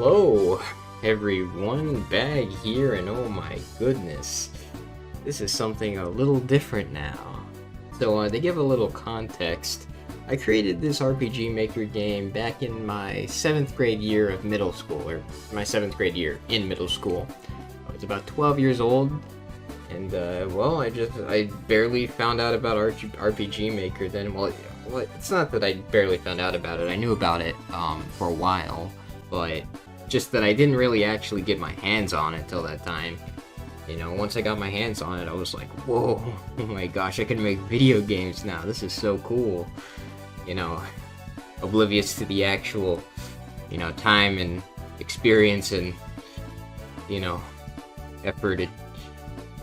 Hello, everyone, Bag here, and oh my goodness, this is something a little different now. So, to give a little context, I created this RPG Maker game back in my 7th grade year of middle school, or my 7th grade year in middle school. I was about 12 years old, and, well, I barely found out about RPG Maker then. Well, it's not that I barely found out about it, I knew about it, for a while, but just that I didn't really actually get my hands on it till that time. You know, once I got my hands on it, I was like, whoa, oh my gosh, I can make video games now, this is so cool. You know, oblivious to the actual, time and experience and, effort it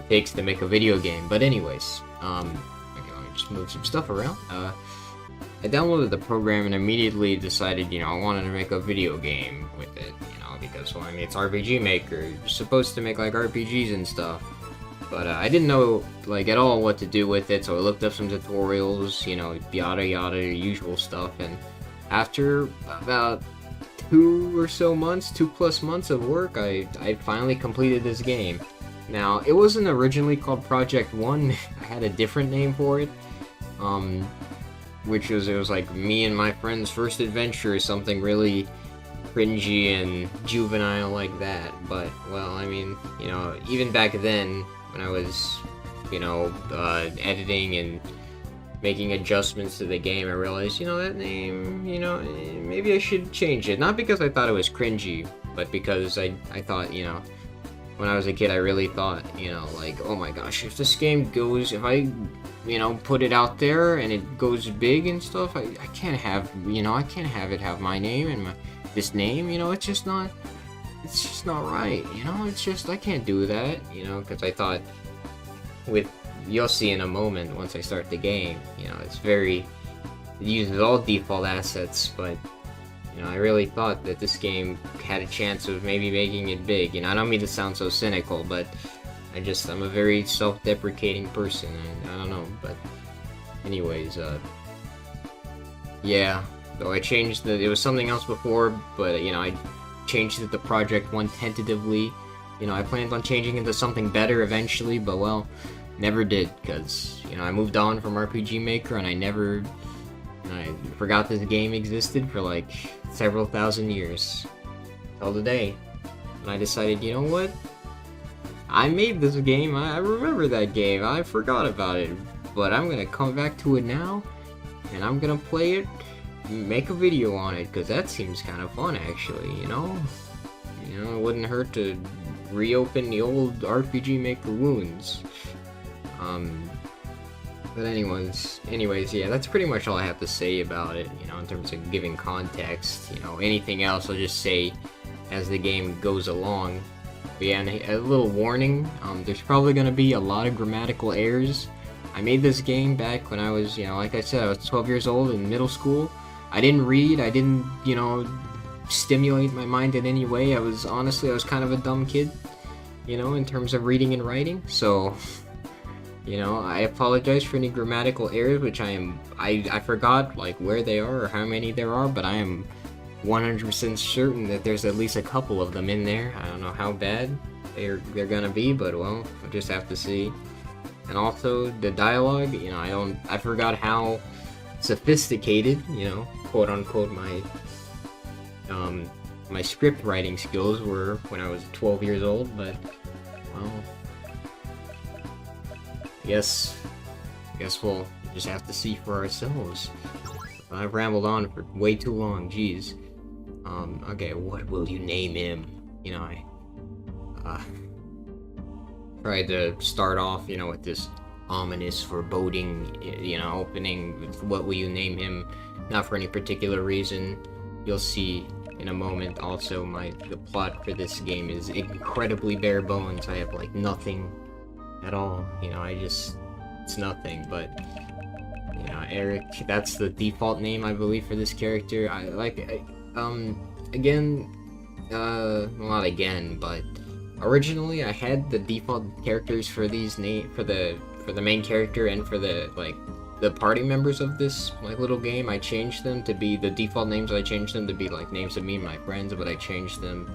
takes to make a video game. But anyways, okay, let me just move some stuff around. I downloaded the program and immediately decided, I wanted to make a video game with it, because, well, I mean, it's RPG Maker. You're supposed to make, like, RPGs and stuff. But I didn't know, like, at all what to do with it, so I looked up some tutorials, yada yada, usual stuff, and after about 2+ months of work, I finally completed this game. Now, it wasn't originally called Project 1, I had a different name for it, which was, it was like me and my friend's first adventure, something really cringy and juvenile like that. But, well, I mean, even back then, when I was, editing and making adjustments to the game, I realized, that name, maybe I should change it. Not because I thought it was cringy, but because I thought, when I was a kid, I really thought, like, oh my gosh, if this game goes, if I, put it out there and it goes big and stuff, I can't have, I can't have it have my name and this name, it's just not right, it's just, I can't do that, because I thought, you'll see in a moment once I start the game, it uses all default assets, but, I really thought that this game had a chance of maybe making it big, I don't mean to sound so cynical, but I'm a very self-deprecating person, and I don't know, but anyways, yeah, though I changed it was something else before, but, I changed it to Project 1 tentatively. I planned on changing it to something better eventually, but, well, never did, because, I moved on from RPG Maker, and I forgot this game existed for, like, several thousand years. Till today. And I decided, you know what? I made this game, I remember that game, I forgot about it, but I'm gonna come back to it now, and I'm gonna play it, make a video on it, because that seems kind of fun, actually, it wouldn't hurt to reopen the old RPG Maker wounds. But anyways, yeah, that's pretty much all I have to say about it, in terms of giving context. Anything else I'll just say as the game goes along. But yeah, and a little warning, there's probably going to be a lot of grammatical errors. I made this game back when I was, like I said, I was 12 years old in middle school. I didn't read, I didn't, stimulate my mind in any way. I was kind of a dumb kid, in terms of reading and writing. So, I apologize for any grammatical errors, which I forgot, like, where they are or how many there are, but I am 100% certain that there's at least a couple of them in there. I don't know how bad they're gonna be, but, well, we'll just have to see. And also, the dialogue, I forgot how sophisticated, quote unquote, my script writing skills were when I was 12 years old, but, well, I guess we'll just have to see for ourselves. I've rambled on for way too long, jeez. Okay, what will you name him? I tried to start off, with this ominous, foreboding, opening with what will you name him? Not for any particular reason. You'll see in a moment. Also, the plot for this game is incredibly bare bones. I have, like, nothing at all, it's nothing, but, Eric, that's the default name, I believe, for this character. Well, not again, but originally I had the default characters for these for the main character and for the, like, the party members of this like little game, I changed them to be the default names. I changed them to be like names of me and my friends, but I changed them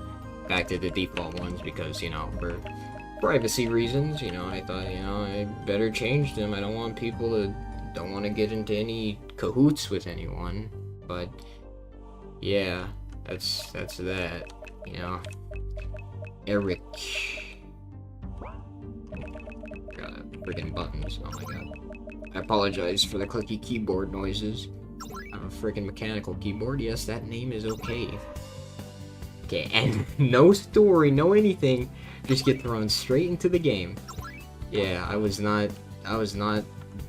back to the default ones because, you know, for privacy reasons, you know, I thought, you know, I better change them. I don't want people to don't want to get into any cahoots with anyone. But yeah, that's that, you know. Eric. God, friggin' buttons. Oh my god. I apologize for the clicky keyboard noises. I'm a friggin' mechanical keyboard. Yes, that name is okay. Okay, and no story, no anything. Just get thrown straight into the game. Yeah, I was not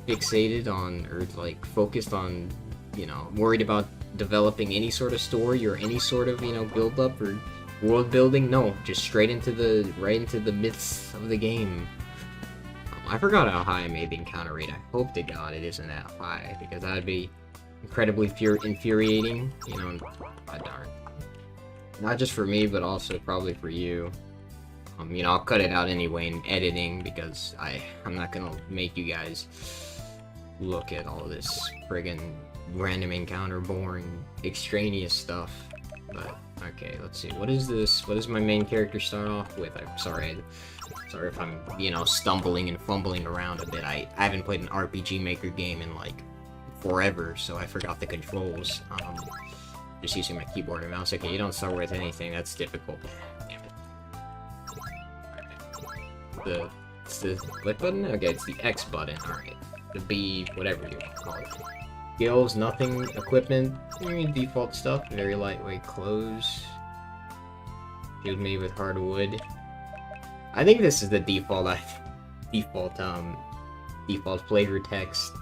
fixated on, or like focused on, you know, worried about developing any sort of story or any sort of, you know, build up or world building. No, just straight into right into the myths of the game. I forgot how high I made the encounter rate. I hope to God it isn't that high, because that would be incredibly infuriating, you know. God darn. Not just for me, but also probably for you. You know, I'll cut it out anyway in editing, because I'm not gonna make you guys look at all this friggin' random encounter, boring, extraneous stuff. But, okay, let's see. What is this? What does my main character start off with? I'm sorry if I'm, you know, stumbling and fumbling around a bit. I haven't played an RPG Maker game in, like, forever, so I forgot the controls. Just using my keyboard and mouse. Okay, you don't start with anything. That's difficult. Damn it. It's the what button? Okay, it's the X button. Alright. The B, whatever you call it. Skills, nothing. Equipment, default stuff. Very lightweight clothes. Shield made with hardwood. I think this is the default flavor text.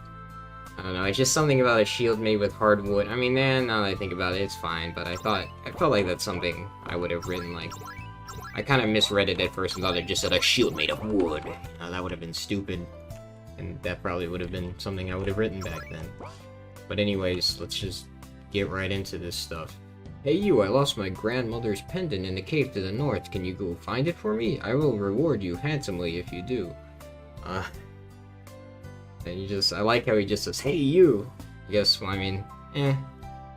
I don't know, it's just something about a shield made with hardwood. I mean, now that I think about it, it's fine, but I felt like that's something I would have written, like, I kind of misread it at first and thought it just said a shield made of wood. That would have been stupid, and that probably would have been something I would have written back then. But anyways, let's just get right into this stuff. Hey you, I lost my grandmother's pendant in the cave to the north. Can you go find it for me? I will reward you handsomely if you do. And I like how he just says, hey you! I guess, well, I mean, I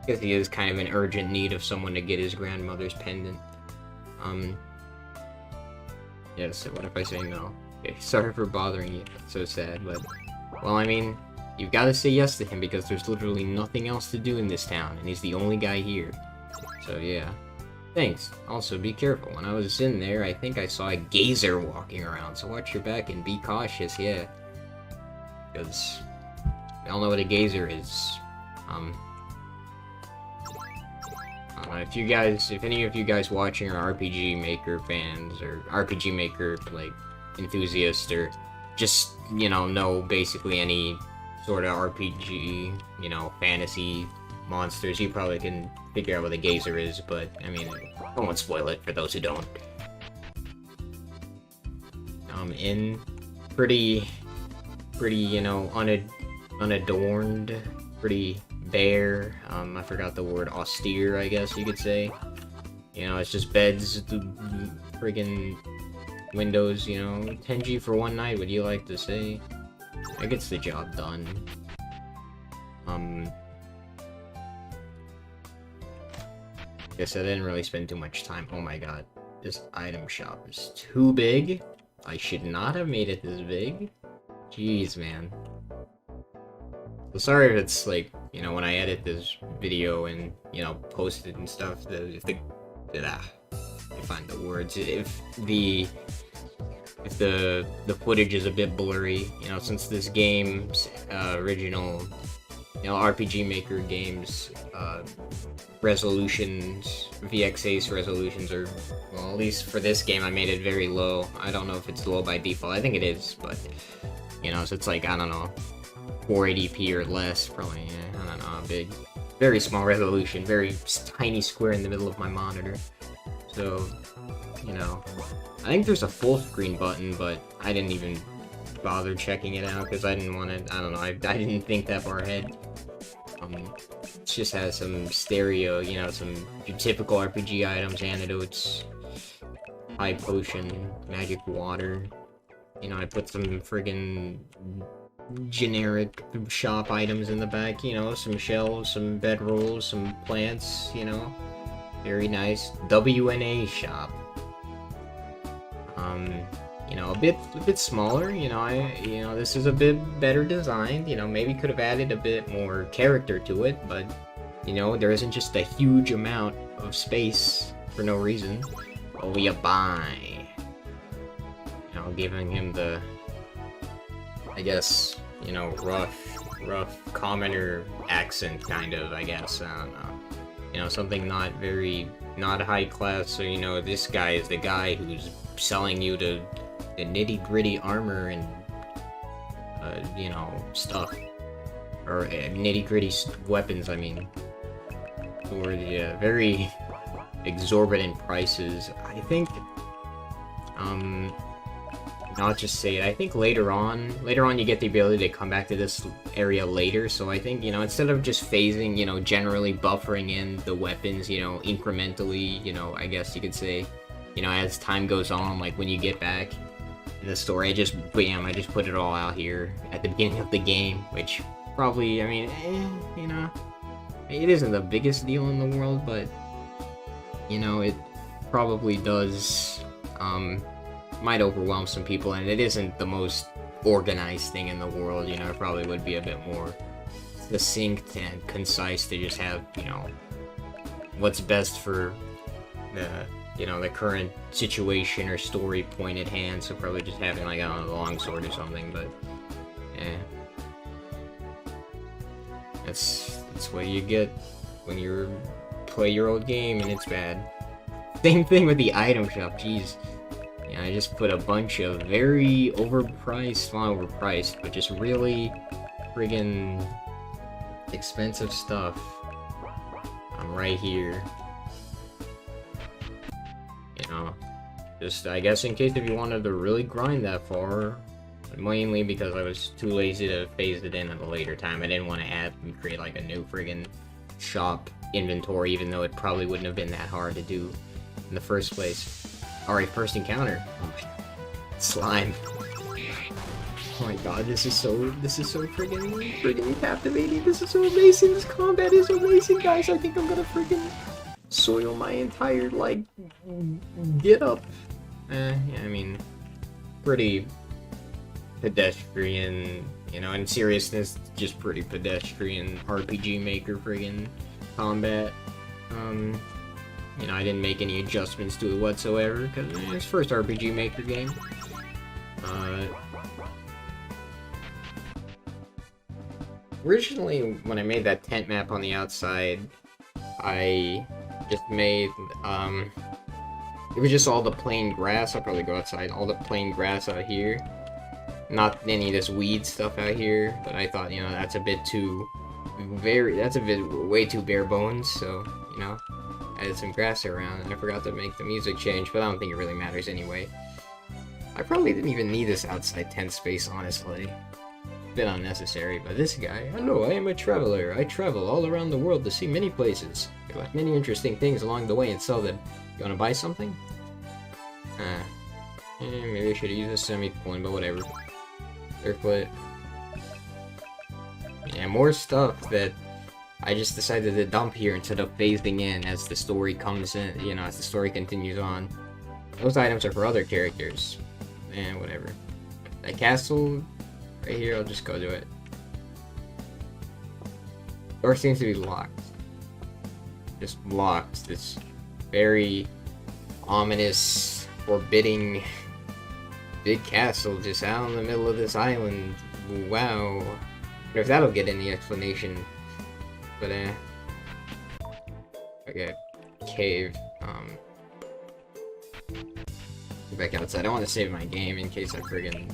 guess he is kind of in urgent need of someone to get his grandmother's pendant. Yeah, so what if I say no? Okay, sorry for bothering you, so sad, but, well, I mean, you've got to say yes to him because there's literally nothing else to do in this town, and he's the only guy here. So, yeah. Thanks. Also, be careful. When I was in there, I think I saw a gazer walking around, so watch your back and be cautious, yeah. Because we all know what a gazer is. I don't know, if any of you guys watching are RPG Maker fans, or RPG Maker, like, enthusiasts, or just, you know basically any sort of RPG, you know, fantasy monsters, you probably can figure out what a gazer is, but, I mean, I won't spoil it for those who don't. In pretty, you know, unadorned, pretty bare, I forgot the word, austere, I guess you could say. You know, it's just beds, friggin' windows, you know, 10G for one night, would you like to say? That gets the job done. Guess I didn't really spend too much time. Oh my god, this item shop is too big. I should not have made it this big. Jeez, man. So sorry if it's like, you know, when I edit this video and, you know, post it and stuff, if find the words, if the footage is a bit blurry, you know, since this game's original, you know, RPG Maker games, resolutions, VXAce resolutions are, well, at least for this game I made it very low. I don't know if it's low by default, I think it is, but, you know, so it's like, I don't know, 480p or less, probably, yeah, I don't know, big, very small resolution, very tiny square in the middle of my monitor, so, you know, I think there's a full screen button, but I didn't even bother checking it out, because I didn't want to, I don't know, I didn't think that far ahead. It just has some stereo, you know, some typical RPG items, antidotes, high potion, magic water. You know, I put some friggin' generic shop items in the back, you know, some shelves, some bedrolls, some plants, you know. Very nice. WNA shop. You know, a bit smaller, you know, this is a bit better designed, you know, maybe could have added a bit more character to it, but, you know, there isn't just a huge amount of space for no reason. Oh, you buy. You know, giving him the, I guess, you know, rough commoner accent, kind of, I guess, I don't know. You know, something not high class, so, you know, this guy is the guy who's selling you the nitty-gritty armor and, you know, stuff. Or nitty-gritty weapons, I mean. For the very exorbitant prices. I think, I'll just say it, I think later on you get the ability to come back to this area later, so I think, you know, instead of just phasing, you know, generally buffering in the weapons, you know, incrementally, you know, I guess you could say, you know, as time goes on, like when you get back in the story, I just put it all out here at the beginning of the game, which probably, I mean, you know, it isn't the biggest deal in the world, but, you know, it probably does, might overwhelm some people, and it isn't the most organized thing in the world, you know, it probably would be a bit more succinct and concise to just have, you know, what's best for the, you know, the current situation or story point at hand, so probably just having, like, I don't know, a long sword or something, but, That's what you get when you play your old game and it's bad. Same thing with the item shop, jeez. Yeah, I just put a bunch of very overpriced, not overpriced, but just really friggin' expensive stuff. I'm right here. You know, just, I guess in case if you wanted to really grind that far, mainly because I was too lazy to phase it in at a later time. I didn't want to add and create like a new friggin' shop inventory, even though it probably wouldn't have been that hard to do in the first place. Alright, first encounter. Slime. Oh my god, this is so friggin' captivating. This is so amazing. This combat is amazing, guys. I think I'm gonna friggin' soil my entire, like, get up. Yeah, I mean, pretty pedestrian, you know, in seriousness, just pretty pedestrian RPG Maker friggin' combat. You know, I didn't make any adjustments to it whatsoever, because it's first RPG Maker game. Originally, when I made that tent map on the outside, I just made, it was just all the plain grass. I'll probably go outside, all the plain grass out here. Not any of this weed stuff out here, but I thought, you know, that's a bit way too bare bones, so, you know, I added some grass around, and I forgot to make the music change, but I don't think it really matters anyway. I probably didn't even need this outside tent space, honestly. A bit unnecessary, but this guy, hello, I am a traveler. I travel all around the world to see many places. I collect many interesting things along the way and sell them. You wanna buy something? Maybe I should use a semicolon, but whatever. Circlet. Yeah, more stuff that I just decided to dump here instead of phasing in as the story comes in, you know, as the story continues on. Those items are for other characters. And whatever. That castle right here, I'll just go to it. Door seems to be locked. Just locked. This very ominous, forbidding big castle just out in the middle of this island. Wow. I wonder if that'll get any explanation. But okay. Cave. Back outside. I want to save my game in case I friggin'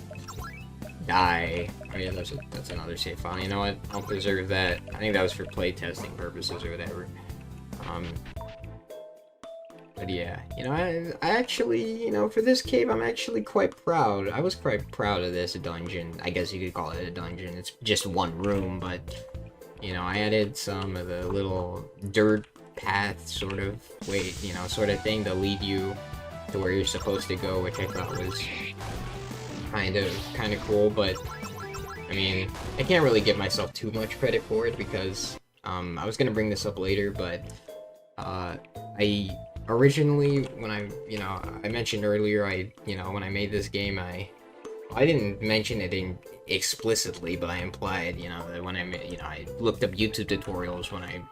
die. Oh yeah, that's another save file. You know what? I'll preserve that. I think that was for playtesting purposes or whatever. But yeah, you know, I actually, you know, for this cave, I'm actually quite proud. I was quite proud of this dungeon. I guess you could call it a dungeon. It's just one room, but, you know, I added some of the little dirt path sort of thing to lead you to where you're supposed to go, which I thought was kind of cool. But I mean, I can't really give myself too much credit for it because I was gonna bring this up later, but I originally, when I mentioned earlier, when I made this game, I didn't mention it explicitly, but I implied, that when I looked up YouTube tutorials when I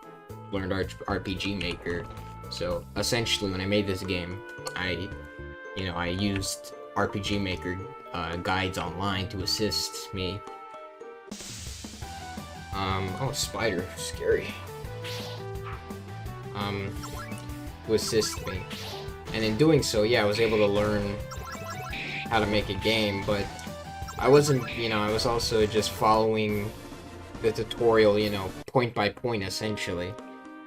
learned RPG Maker. So essentially, when I made this game, I used RPG Maker guides online to assist me. Oh, spider, scary. To assist me, and in doing so, yeah, I was able to learn how to make a game, but I wasn't, I was also just following the tutorial, point by point, essentially.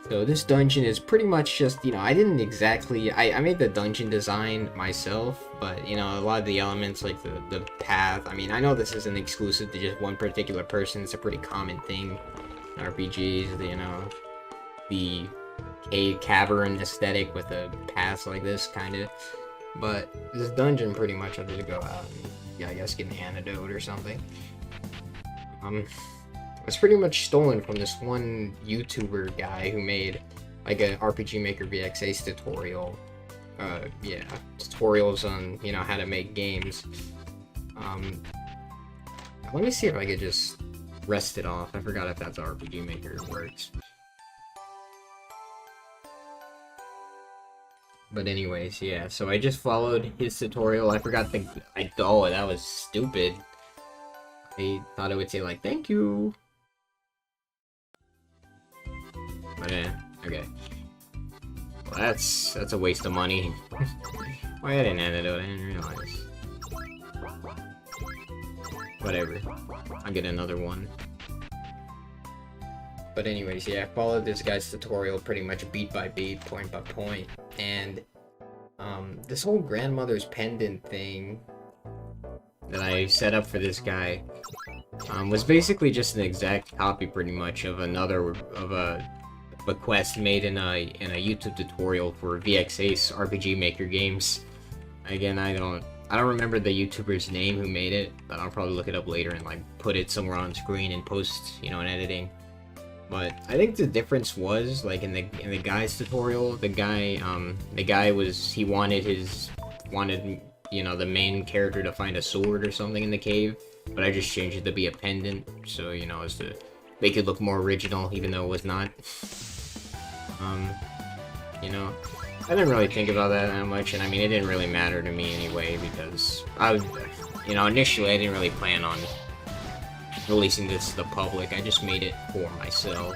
So this dungeon is pretty much just, I didn't exactly, I made the dungeon design myself, but, a lot of the elements, like the path, I mean, I know this isn't exclusive to just one particular person, it's a pretty common thing in RPGs, the cavern aesthetic with a path like this, kind of. But this dungeon, pretty much, I had to go out and, yeah, I guess get an antidote or something. It's pretty much stolen from this one YouTuber guy who made, like, a RPG Maker VX Ace tutorial. Yeah, tutorials on, how to make games. Let me see if I could just rest it off. I forgot if that's how RPG Maker works. But anyways, yeah, so I just followed his tutorial. I forgot oh, that was stupid. I thought it would say, like, thank you. But okay. Well, that's a waste of money. Why I didn't antidote? I didn't realize. Whatever. I'll get another one. But anyways, yeah, I followed this guy's tutorial pretty much beat by beat, point by point, and this whole grandmother's pendant thing that I set up for this guy was basically just an exact copy, pretty much, of a quest made in a YouTube tutorial for VX Ace RPG Maker games. Again, I don't remember the YouTuber's name who made it, but I'll probably look it up later and, like, put it somewhere on screen and post, in editing. But I think the difference was, like, in the guy's tutorial, the guy wanted the main character to find a sword or something in the cave, but I just changed it to be a pendant, so, as to make it look more original, even though it was not. I didn't really think about that much, and I mean, it didn't really matter to me anyway, because initially I didn't really plan on releasing this to the public. I just made it for myself.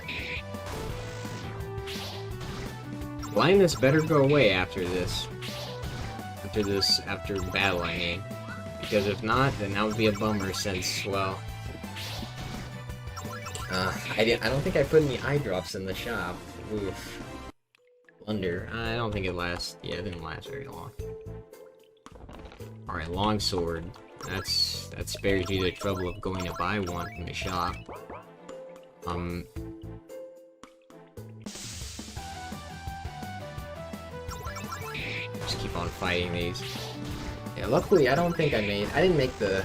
Blindness better go away after this. After battle, I mean. Because if not, then that would be a bummer since, well... I don't think I put any eye drops in the shop. Oof. Wonder. I don't think it lasts. Yeah, it didn't last very long. Alright, longsword. That spares you the trouble of going to buy one from the shop. Just keep on fighting these. Yeah, luckily I didn't make the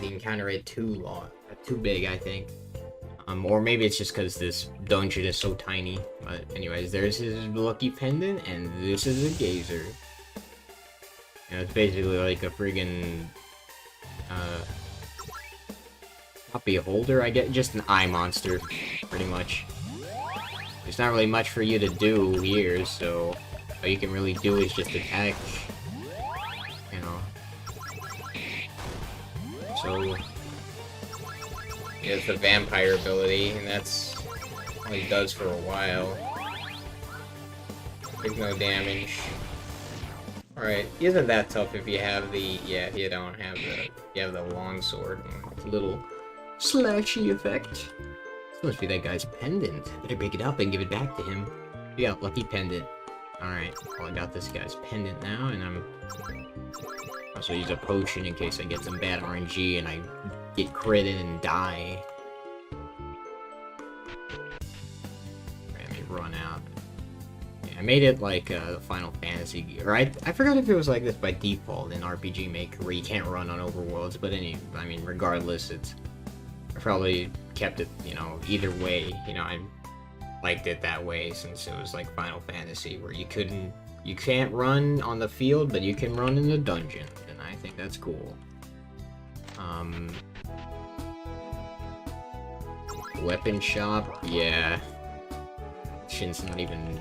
encounter rate too big, I think. Or maybe it's just because this dungeon is so tiny. But anyways, there's his lucky pendant, and this is a gazer. It's basically like a friggin' puppy holder, I get, just an eye monster, pretty much. There's not really much for you to do here, so all you can really do is just attack, So, he has the vampire ability, and that's all he does for a while. Take no damage. Alright, he isn't that tough if you have you have the longsword. Little slashy effect. This must be that guy's pendant. Better pick it up and give it back to him. Yeah, lucky pendant. Alright, well, I got this guy's pendant now, and I'm also use a potion in case I get some bad RNG and I get critted and die. Alright, let me run out. I made it like Final Fantasy, or I forgot if it was like this by default in RPG Maker where you can't run on overworlds, but I mean, regardless, I probably kept it, you know, either way, you know, I liked it that way since it was like Final Fantasy where you can't run on the field, but you can run in the dungeon, and I think that's cool. Weapon shop, yeah. Shit's not even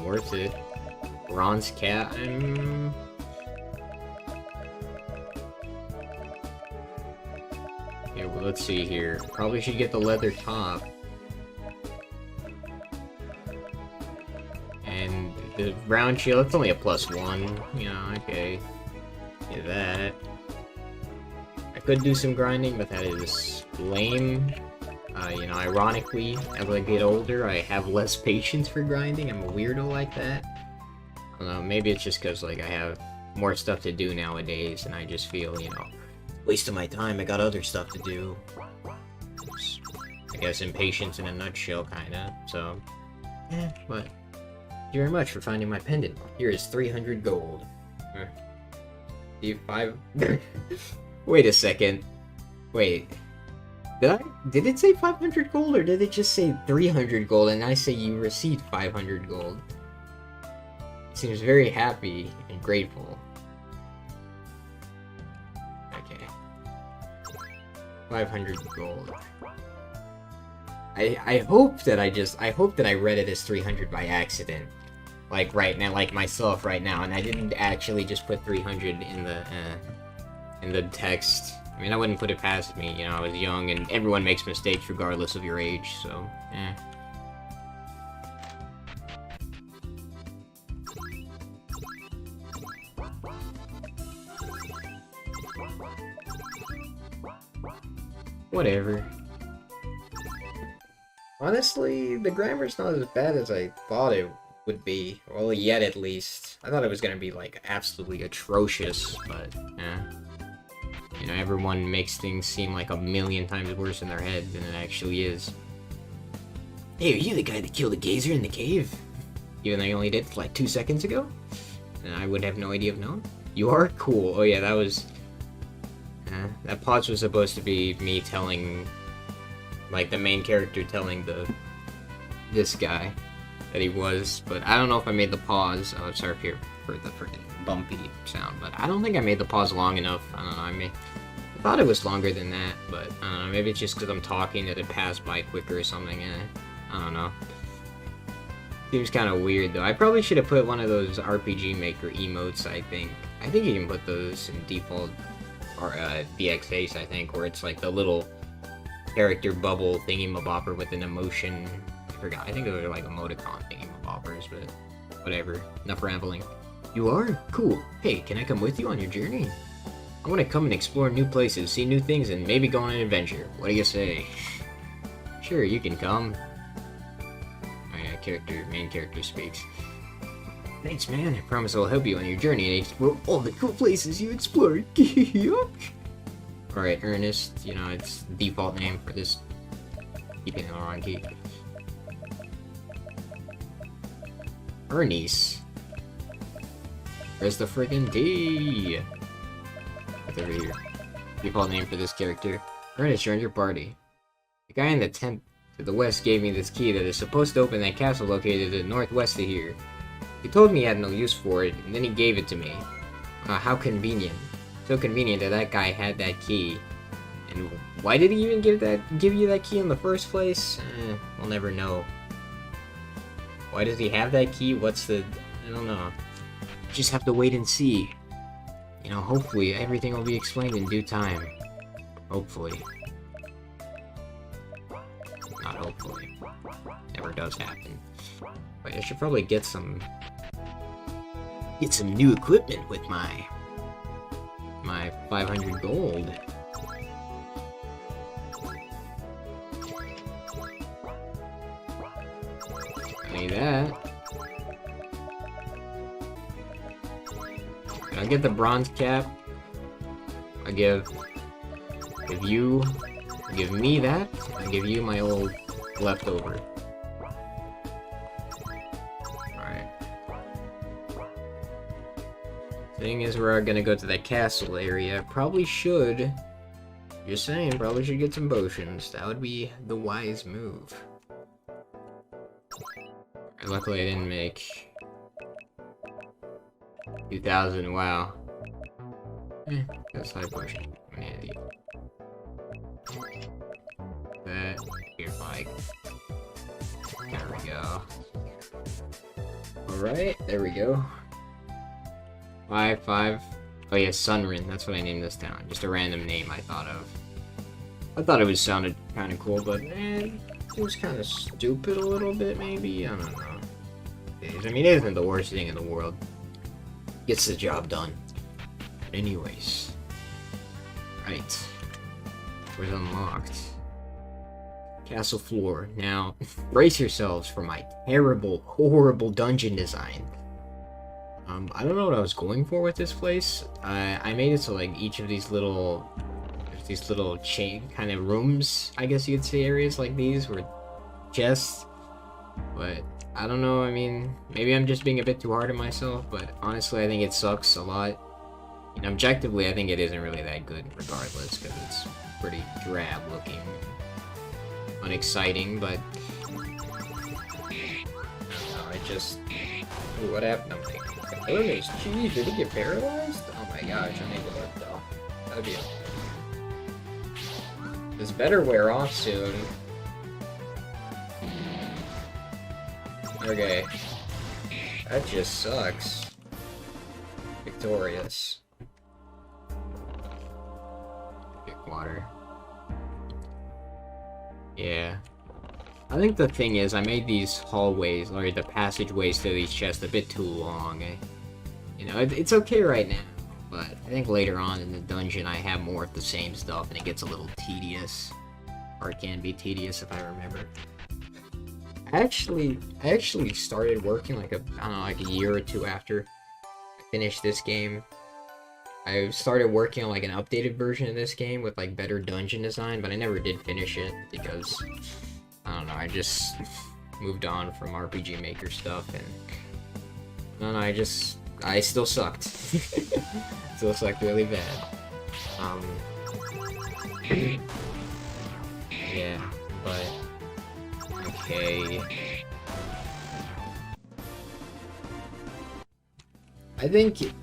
worth it. Bronze cat, yeah, well, let's see here. Probably should get the leather top. And the round shield, it's only a +1. You know, okay. Do that. I could do some grinding, but that is lame. You know, ironically, as I get older, I have less patience for grinding. I'm a weirdo like that. I don't know, maybe it's just because, like, I have more stuff to do nowadays, and I just feel, you know, waste of my time, I got other stuff to do. It's, I guess, impatience in a nutshell, kinda, so... but... Thank you very much for finding my pendant. Here is 300 gold. Wait a second. Wait. Did it say 500 gold, or did it just say 300 gold, and I say you received 500 gold? It seems very happy and grateful. Okay. 500 gold. I hope that I read it as 300 by accident. Like right now, like myself right now, and I didn't actually just put 300 in the text. I mean, I wouldn't put it past me, you know, I was young, and everyone makes mistakes regardless of your age, so, Whatever. Honestly, the grammar's not as bad as I thought it would be. Well, yet at least. I thought it was gonna be, like, absolutely atrocious, but, you know, everyone makes things seem like a million times worse in their head than it actually is. Hey, are you the guy that killed the gazer in the cave? Even though I only did it like 2 seconds ago? And I would have no idea of knowing? You are cool. Oh yeah, that was... that pause was supposed to be me telling... like, the main character telling this guy that he was, but I don't know if I made the pause. Oh, sorry for the freaking bumpy sound, but I don't think I made the pause long enough. I don't know, I thought it was longer than that, but I don't know, maybe it's just because I'm talking that it passed by quicker or something, I don't know. Seems kind of weird, though. I probably should have put one of those RPG Maker emotes, I think. I think you can put those in default, or BX Ace, I think, where it's like the little character bubble thingy-mabopper with an emotion. I forgot. I think those are like emoticon thingy-maboppers, but whatever. Enough rambling. You are? Cool. Hey, can I come with you on your journey? I want to come and explore new places, see new things, and maybe go on an adventure. What do you say? Sure, you can come. Oh yeah, main character speaks. Thanks, man. I promise I'll help you on your journey and explore all the cool places you explored. Alright, Ernest, you know, it's the default name for this. Keeping the wrong key. Ernest. Where's the friggin' D? It's over here. Default name for this character. Ernest, join your party. The guy in the tent to the west gave me this key that is supposed to open that castle located to the northwest of here. He told me he had no use for it, and then he gave it to me. How convenient. So convenient that that guy had that key. And why did he even give you that key in the first place? We'll never know. Why does he have that key? I don't know. Just have to wait and see. You know, hopefully everything will be explained in due time. Hopefully. Not hopefully. Never does happen. But I should probably get some new equipment with my 500 gold. I need that. Can I get the bronze cap? I give me that. I give you my old leftover. Alright. Thing is, we're gonna go to the castle area. Probably should. Just saying, probably should get some potions. That would be the wise move. Luckily, I didn't make 2,000. Wow. That's high potion. That here, bike. There we go. Alright, there we go. 5. Oh yeah, Sunrin. That's what I named this town. Just a random name I thought of. I thought it sounded kind of cool, but man, it was kind of stupid a little bit, maybe? I don't know. I mean, it isn't the worst thing in the world. Gets the job done. Anyways. Right. We're unlocked. Castle floor. Now, brace yourselves for my terrible, horrible dungeon design. I don't know what I was going for with this place. I made it so like each of these little chain kind of rooms, I guess you could say, areas like these were chests. But I don't know. I mean, maybe I'm just being a bit too hard on myself. But honestly, I think it sucks a lot. And objectively, I think it isn't really that good, regardless, because it's pretty drab looking, unexciting. But I just. Ooh, what happened? I'm like, oh, there's cheese. Did he get paralyzed? Oh my gosh, I need to look though. That'd be. This better wear off soon. Okay. That just sucks. Victorious. Pick water. Yeah. I think the thing is, I made these hallways, or the passageways to these chests a bit too long. You know, it's okay right now, but I think later on in the dungeon I have more of the same stuff and it gets a little tedious. Or it can be tedious if I remember. I actually started working like a year or two after I finished this game. I started working on like an updated version of this game with like better dungeon design, but I never did finish it because I don't know, I just moved on from RPG Maker stuff, and I still sucked. Still sucked really bad. Yeah, but okay. I think, if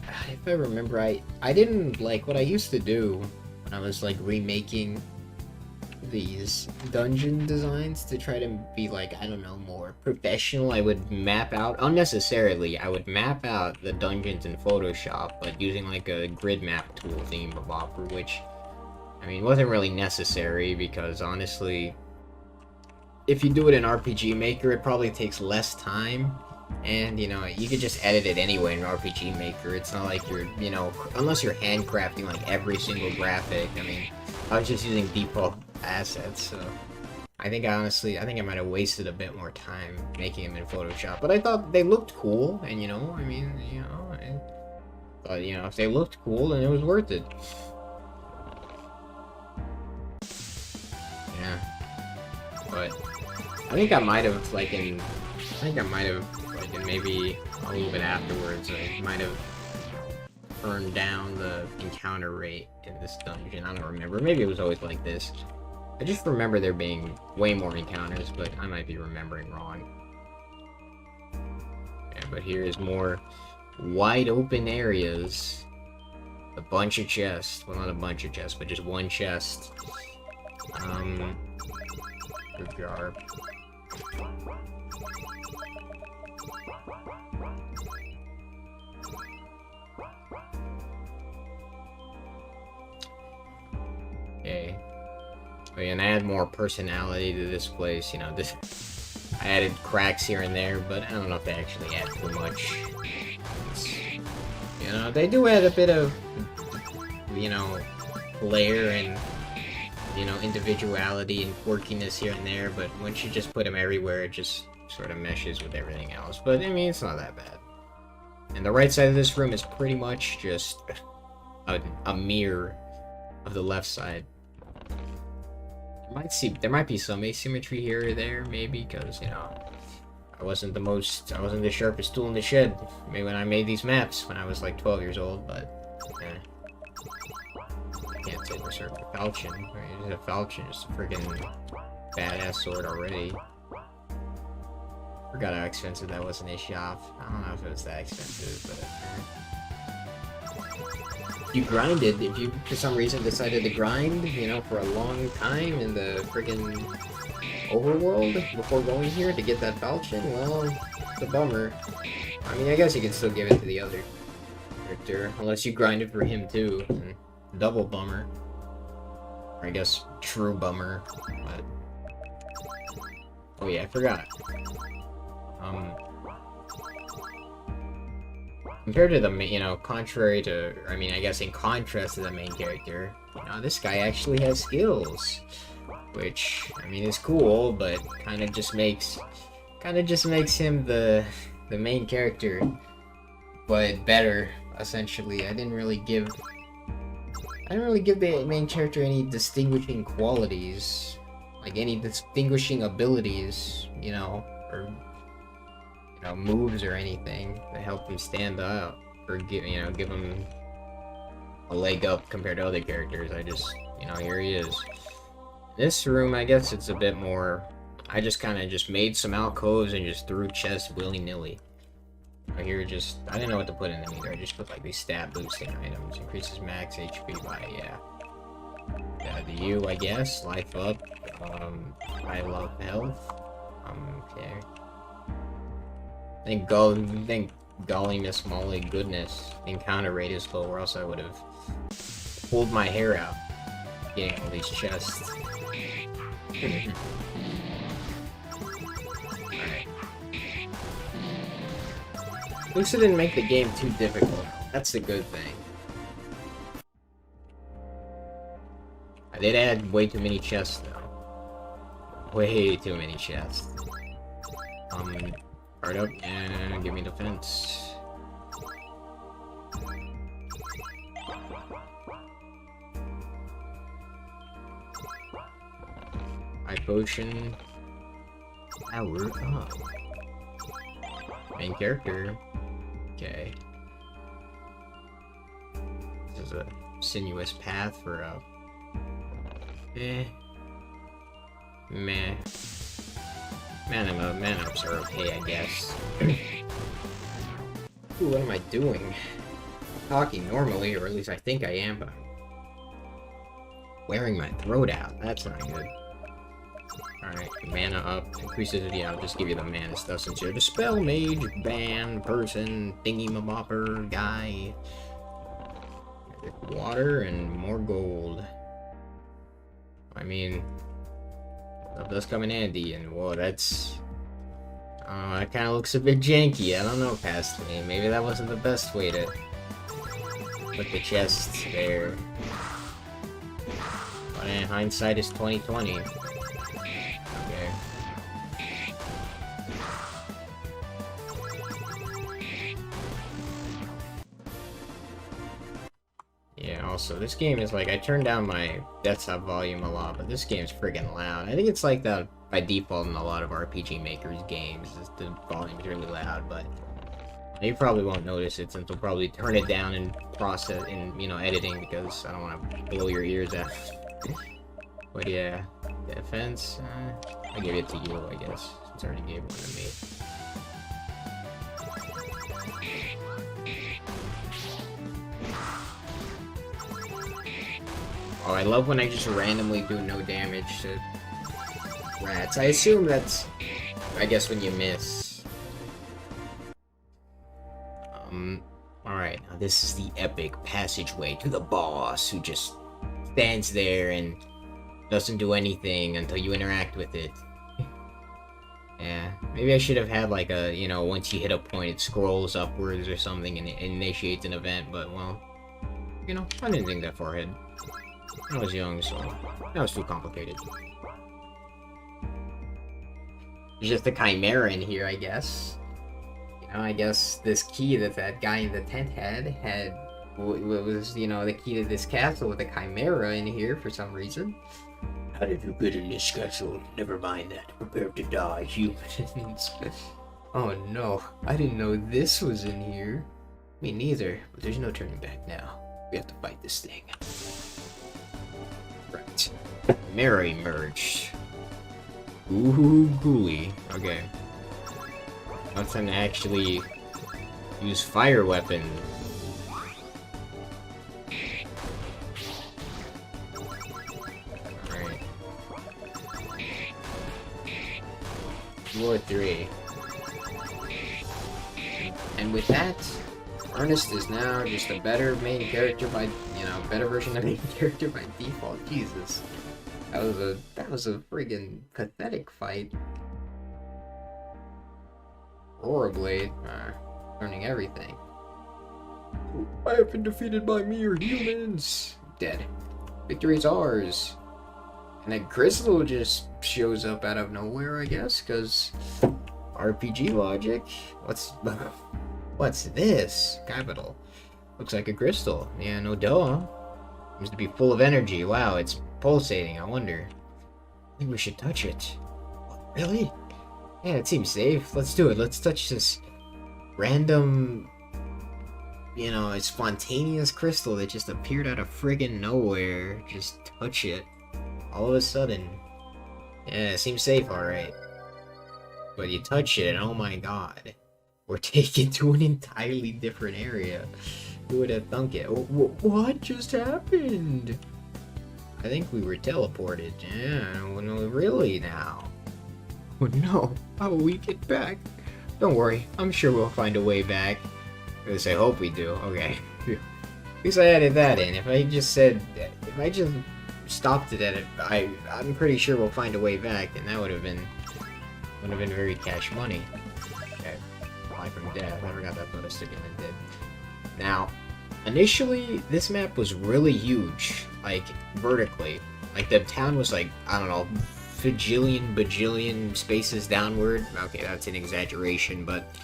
I remember, I didn't like what I used to do when I was like remaking these dungeon designs to try to be like, I don't know, more professional. I would map out, unnecessarily, I would map out the dungeons in Photoshop, but using like a grid map tool thingamabobber, which, I mean, wasn't really necessary because honestly, if you do it in RPG Maker, it probably takes less time. And, you know, you could just edit it anyway in RPG Maker. It's not like you're, you know, unless you're handcrafting like every single graphic. I mean, I was just using default assets, so I think I might have wasted a bit more time making them in Photoshop. But I thought they looked cool, and you know, I mean, you know, I thought, you know, if they looked cool, then it was worth it. Yeah, but I think I might have like in maybe a little bit afterwards, I might have turned down the encounter rate in this dungeon. I don't remember. Maybe it was always like this. I just remember there being way more encounters, but I might be remembering wrong. Yeah, but here is more wide open areas. A bunch of chests. Well, not a bunch of chests, but just one chest. Good jar. Okay. Oh yeah, and I add more personality to this place, you know, I added cracks here and there, but I don't know if they actually add too much. You know, they do add a bit of, you know, flair and, you know, individuality and quirkiness here and there, but once you just put them everywhere, it just sort of meshes with everything else. But, I mean, it's not that bad. And the right side of this room is pretty much just a mirror of the left side. There might be some asymmetry here or there, maybe, because, you know, I wasn't the sharpest tool in the shed. Maybe when I made these maps when I was like 12 years old, but I can't say for certain. Falchion, right? A falchion is a freaking badass sword already. Forgot how expensive that was in a shop. I don't know if it was that expensive, but if you grinded, if you for some reason decided to grind, you know, for a long time in the friggin' overworld before going here to get that falchion, well, it's a bummer. I mean, I guess you can still give it to the other character, unless you grinded for him too. Double bummer. Or I guess true bummer, but... Oh yeah, I forgot. Compared to the main, you know, contrary to, I mean, I guess in contrast to the main character, you know, this guy actually has skills. Which, I mean, is cool, but kind of just makes him the main character, but better, essentially. I didn't really give the main character any distinguishing qualities, like any distinguishing abilities, you know, or moves or anything that help him stand out or give him a leg up compared to other characters. I just, you know, here he is. This room, I guess it's a bit more... I just kind of just made some alcoves and just threw chests willy-nilly. Here, just... I didn't know what to put in them either. I just put, like, these stat boosting items. Increases max HP by, the U, I guess. Life up. I love health. Okay. Thank golly Miss Molly goodness. Encounter rate is low, or else I would have pulled my hair out getting all these chests. Alright. At least it didn't make the game too difficult. That's the good thing. I did add way too many chests though. Way too many chests. Guard up and give me defense. High potion. Power up. Main character. Okay. This is a sinuous path for a... Meh. Man-ups are okay, I guess. Ooh, what am I doing? I'm talking normally, or at least I think I am, but I'm wearing my throat out. That's not good. Alright, mana up. Increases, yeah, I'll just give you the mana stuff since you're the spell mage, band, person, thingy-mabopper, guy. Water and more gold. I mean, that does come in handy, and whoa, that's... that kind of looks a bit janky. I don't know, past me. Maybe that wasn't the best way to put the chest there. But in hindsight, is 2020. Okay. Yeah, also, this game is like, I turned down my desktop volume a lot, but this game's friggin' loud. I think it's like that by default in a lot of RPG Maker's games, the volume is really loud, but you probably won't notice it since we'll probably turn it down in process, in, you know, editing, because I don't want to blow your ears out. But yeah, defense, I give it to you, I guess, since I already gave one to me. Oh, I love when I just randomly do no damage to rats. I assume that's, I guess, when you miss. Alright, now this is the epic passageway to the boss, who just stands there and doesn't do anything until you interact with it. Yeah, maybe I should have had like a, you know, once you hit a point it scrolls upwards or something and it initiates an event, but well, you know, I didn't think that far ahead. I was young, so that was too complicated. There's just a chimera in here, I guess. You know, I guess this key that that guy in the tent had was, you know, the key to this castle with a chimera in here for some reason. How did you get in this castle? Never mind that. Prepare to die, humans. Oh no, I didn't know this was in here. Me neither, but there's no turning back now. We have to fight this thing. Right. Mirror emerged. Ooh, gooey. Okay. Now it's time to actually use fire weapon. Alright. 2 or 3. And with that, Ernest is now just a better main character by, better version of main character by default. Jesus. That was a friggin' pathetic fight. Rollerblade, learning everything. I have been defeated by mere humans. Dead. Victory's ours. And then Crystal just shows up out of nowhere, I guess, because RPG logic. What's this? Capital. Looks like a crystal. Yeah, no duh. Seems to be full of energy. Wow, it's pulsating. I wonder. I think we should touch it. Really? Yeah, it seems safe. Let's do it. Let's touch this random, spontaneous crystal that just appeared out of friggin' nowhere. Just touch it. All of a sudden. Yeah, it seems safe, alright. But you touch it, and oh my god. We're taken to an entirely different area. Who would have thunk it? What just happened? I think we were teleported. Yeah, no, really now. Oh no, how will we get back? Don't worry, I'm sure we'll find a way back. At least I hope we do. Okay. At least I added that in. If I just stopped it at it, I'm pretty sure we'll find a way back, and that would have been very cash money. Okay. Fly from death. I forgot that bonus to get in did. Now, initially, this map was really huge, like, vertically. Like, the town was like, I don't know, bajillion spaces downward. Okay, that's an exaggeration, but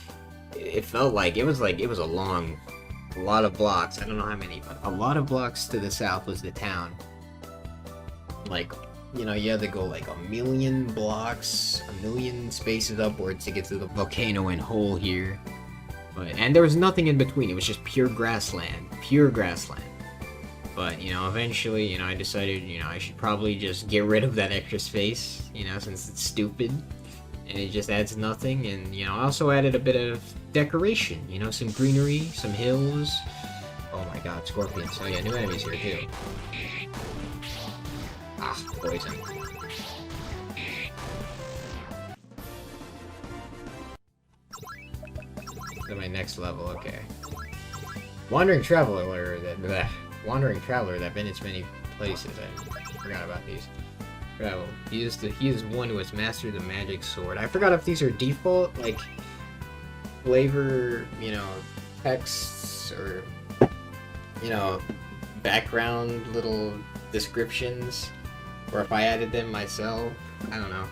it felt like it was a lot of blocks. I don't know how many, but a lot of blocks to the south was the town. Like, you had to go like a million blocks, a million spaces upwards to get to the volcano and hole here. And there was nothing in between. It was just pure grassland. But, eventually, I decided, I should probably just get rid of that extra space, since it's stupid. And it just adds nothing. And, I also added a bit of decoration, some greenery, some hills. Oh my god, scorpions. Oh yeah, new enemies here too. Ah, poison. To my next level, okay. Wandering traveler that visits many places. I forgot about these. Travel. He is one who has mastered the magic sword. I forgot if these are default, like flavor, texts or background little descriptions, or if I added them myself. I don't know.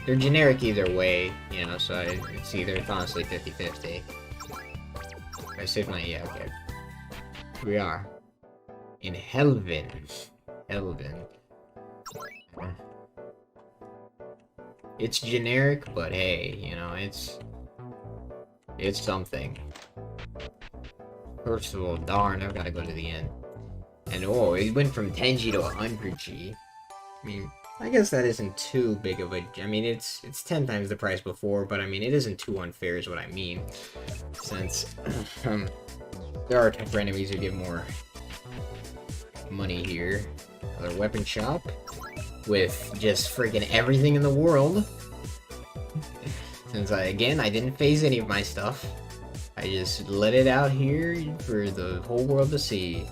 They're generic either way, so it's honestly 50-50. I saved my, yeah, okay. Here we are. In Helvin. It's generic, but hey, it's something. First of all, darn, I've got to go to the end. And oh, it went from 10G to 100G. I mean, I guess that isn't too big of a... I mean, it's 10 times the price before, but I mean, it isn't too unfair is what I mean. Since there are tougher enemies who get more money here. Another weapon shop with just freaking everything in the world. Since I didn't phase any of my stuff. I just let it out here for the whole world to see.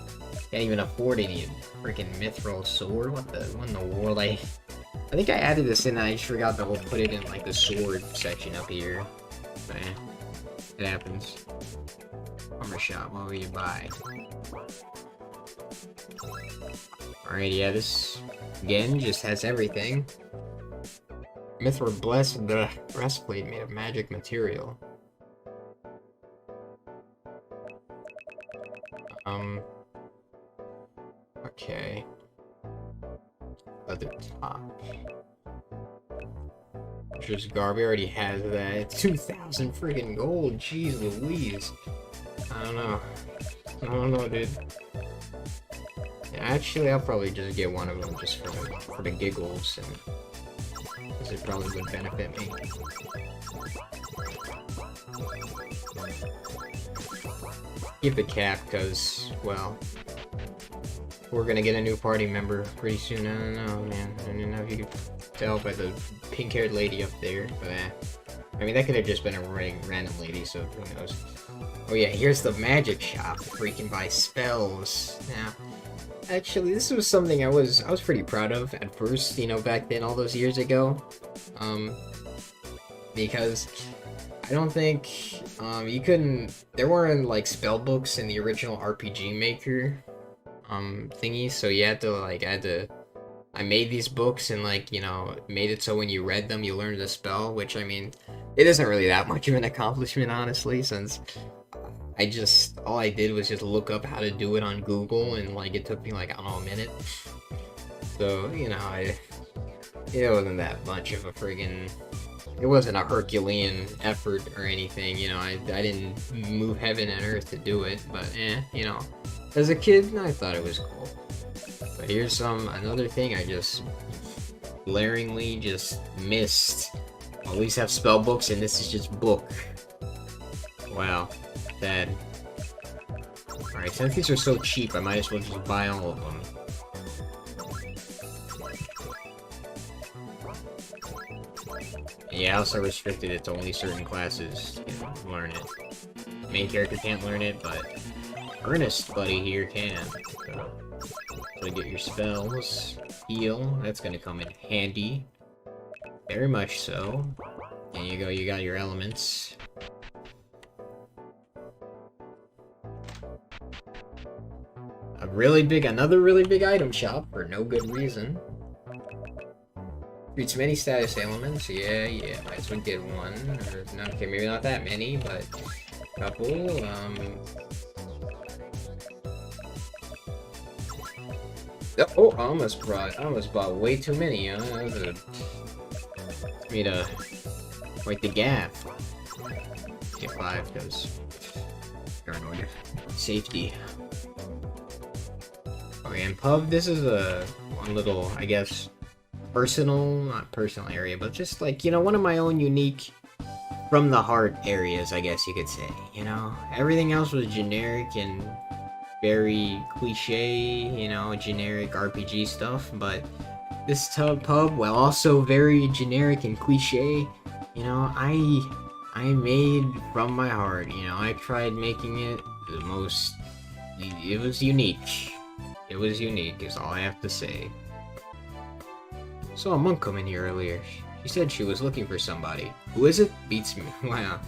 Can't even afford any freaking mithril sword. What in the world? I think I added this in and I just forgot to put it in like the sword section up here. But it happens. Armor shop, what will you buy? Alright, yeah, this again just has everything. Mithril blessed the breastplate made of magic material. Okay. Other top. Just Garby already has that. 2,000 freaking gold. Jeez Louise. I don't know. I don't know, dude. Yeah, actually, I'll probably just get one of them just for the giggles, and because it probably would benefit me. Keep the cap, because, well, we're gonna get a new party member pretty soon. I don't know, man. I don't know if you could tell by the pink-haired lady up there, but I mean, that could have just been a random lady, so who knows. Oh yeah, here's the magic shop. Freaking buy spells. Now, actually, this was something I was pretty proud of at first, you know, back then, all those years ago. Because I don't think you couldn't. There weren't like spell books in the original RPG Maker thingy, so you had to I made these books and, like, you know, made it so when you read them you learned a spell, which, I mean, it isn't really that much of an accomplishment, honestly, since all I did was just look up how to do it on Google, and, like, it took me, like, I don't know, a minute. So, you know, it wasn't that much of a friggin', it wasn't a Herculean effort or anything, you know, I didn't move heaven and earth to do it, but, you know, as a kid, I thought it was cool. But here's another thing I just glaringly just missed. I'll at least have spell books, and this is just book. Wow, sad. Alright, since these are so cheap, I might as well just buy all of them. Yeah, I also restricted it to only certain classes can learn it. Main character can't learn it, but Earnest Buddy here can. So get your spells, heal, that's gonna come in handy. Very much so. There you go, you got your elements. Another really big item shop for no good reason. Treats many status elements, yeah, might as well get one. Or, no, okay, maybe not that many, but a couple, Oh, I almost bought way too many, me to quite the gap. Get 5, because paranoid. Safety. Okay, and pub, this is one little, I guess, not personal area, but just like, you know, one of my own unique from the heart areas, I guess you could say, you know? Everything else was generic and very cliche, you know, generic RPG stuff, but this pub, while also very generic and cliche, you know, I made from my heart, you know, I tried making it the most, it was unique. It was unique, is all I have to say. Saw a monk come in here earlier. She said she was looking for somebody. Who is it? Beats me. Wow.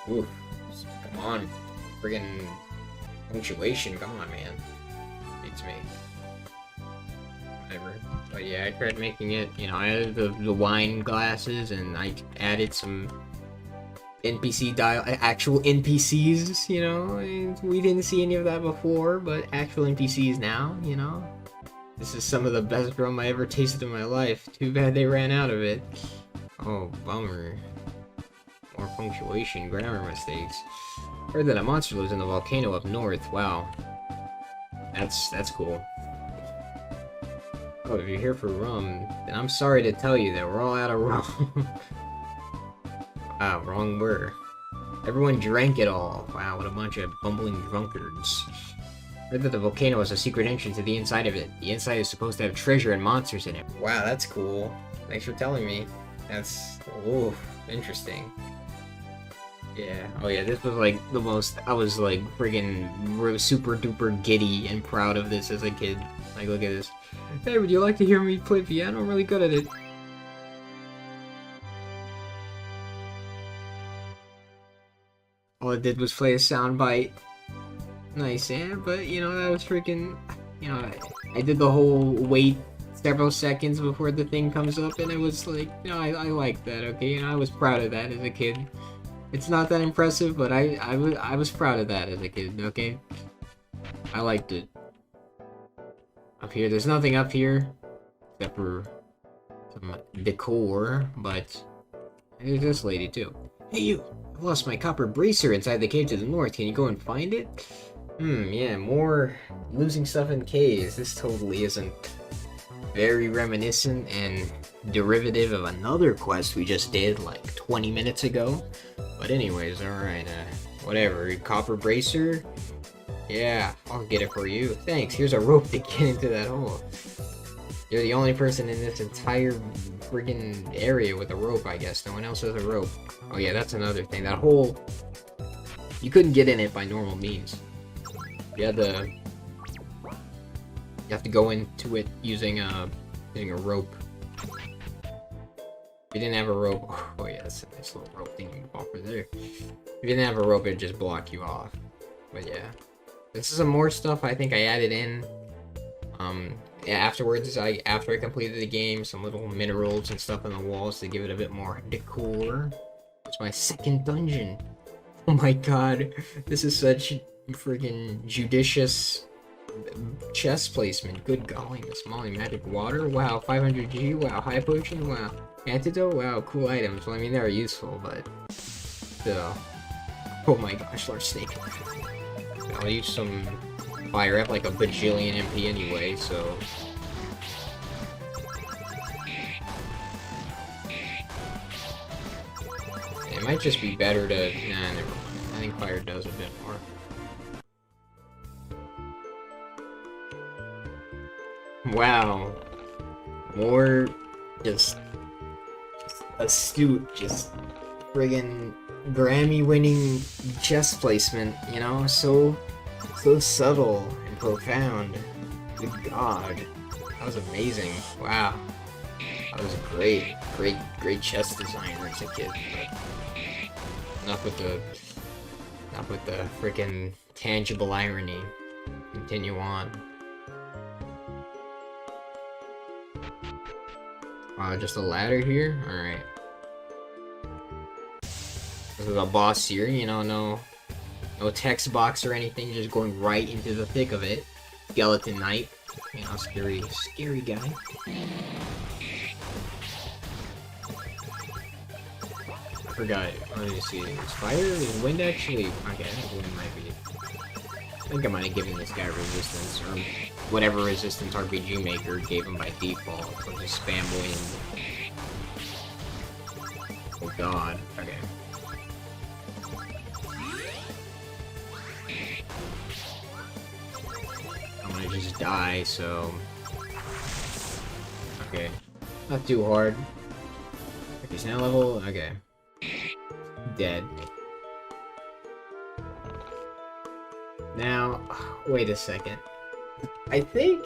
Ooh. Come on. Friggin' punctuation. Come on, man. Beats me. Whatever. But yeah, I tried making it. You know, I added the wine glasses, and I added some actual NPCs, you know? And we didn't see any of that before, but actual NPCs now, you know? This is some of the best rum I ever tasted in my life. Too bad they ran out of it. Oh, bummer. More punctuation, grammar mistakes. Heard that a monster lives in the volcano up north. Wow. That's cool. Oh, if you're here for rum, then I'm sorry to tell you that we're all out of rum. Wow, wrong word. Everyone drank it all. Wow, what a bunch of bumbling drunkards. Heard that the volcano has a secret entrance to the inside of it. The inside is supposed to have treasure and monsters in it. Wow, that's cool. Thanks for telling me. That's... ooh, interesting. Yeah. Oh yeah, this was like the most... I was like friggin' super duper giddy and proud of this as a kid. Like, look at this. Hey, would you like to hear me play piano? I'm really good at it. All it did was play a soundbite. Nice, yeah, but, you know, that was freaking, you know, I did the whole wait several seconds before the thing comes up, and it was like, you know, I like that, okay, and I was proud of that as a kid. It's not that impressive, but I was proud of that as a kid, okay? I liked it. Up here, there's nothing up here, except for some decor, but There's this lady too. Hey you! I lost my copper bracer inside the cave to the north. Can you go and find it? Yeah, more losing stuff in caves. This totally isn't very reminiscent and derivative of another quest we just did like 20 minutes ago. But anyways, alright, whatever. Copper bracer? Yeah, I'll get it for you. Thanks, here's a rope to get into that hole. You're the only person in this entire friggin' area with a rope, I guess. No one else has a rope. Oh yeah, that's another thing. That hole, you couldn't get in it by normal means. You have to go into it using a rope. If you didn't have a rope, oh yeah, that's a nice little rope thing you can offer there. If you didn't have a rope, it'd just block you off. But yeah, this is some more stuff I think I added in. Yeah, afterwards, after I completed the game, some little minerals and stuff on the walls to give it a bit more decor. It's my second dungeon. Oh my god, this is such freaking judicious chest placement. Good golly, Miss Molly, magic water. Wow, 500G. Wow, high potion. Wow, antidote. Wow, cool items. Well, I mean, they're useful, but still. Oh my gosh, large snake. I'll use some fire. I have like a bajillion MP anyway, so. It might just be better to. Nah, never mind. I think fire does a bit more. Wow. More just astute, just friggin' Grammy-winning chest placement, you know? So subtle and profound. Good God. That was amazing. Wow. That was great. Great chest designer as a kid. But enough with the freaking tangible irony. Continue on. Wow, just a ladder here? Alright. This is a boss here, you know, no text box or anything, just going right into the thick of it. Skeleton Knight. You know, scary guy. I forgot. Let me see. Is fire? Is wind actually? Okay, I think wind might be. I think I might have given this guy resistance, or whatever resistance RPG Maker gave him by default. So just spam wind. Oh god. Okay. I'm gonna just die, so. Okay. Not too hard. Okay, it's now level. Okay. Dead. Now, wait a second. I think...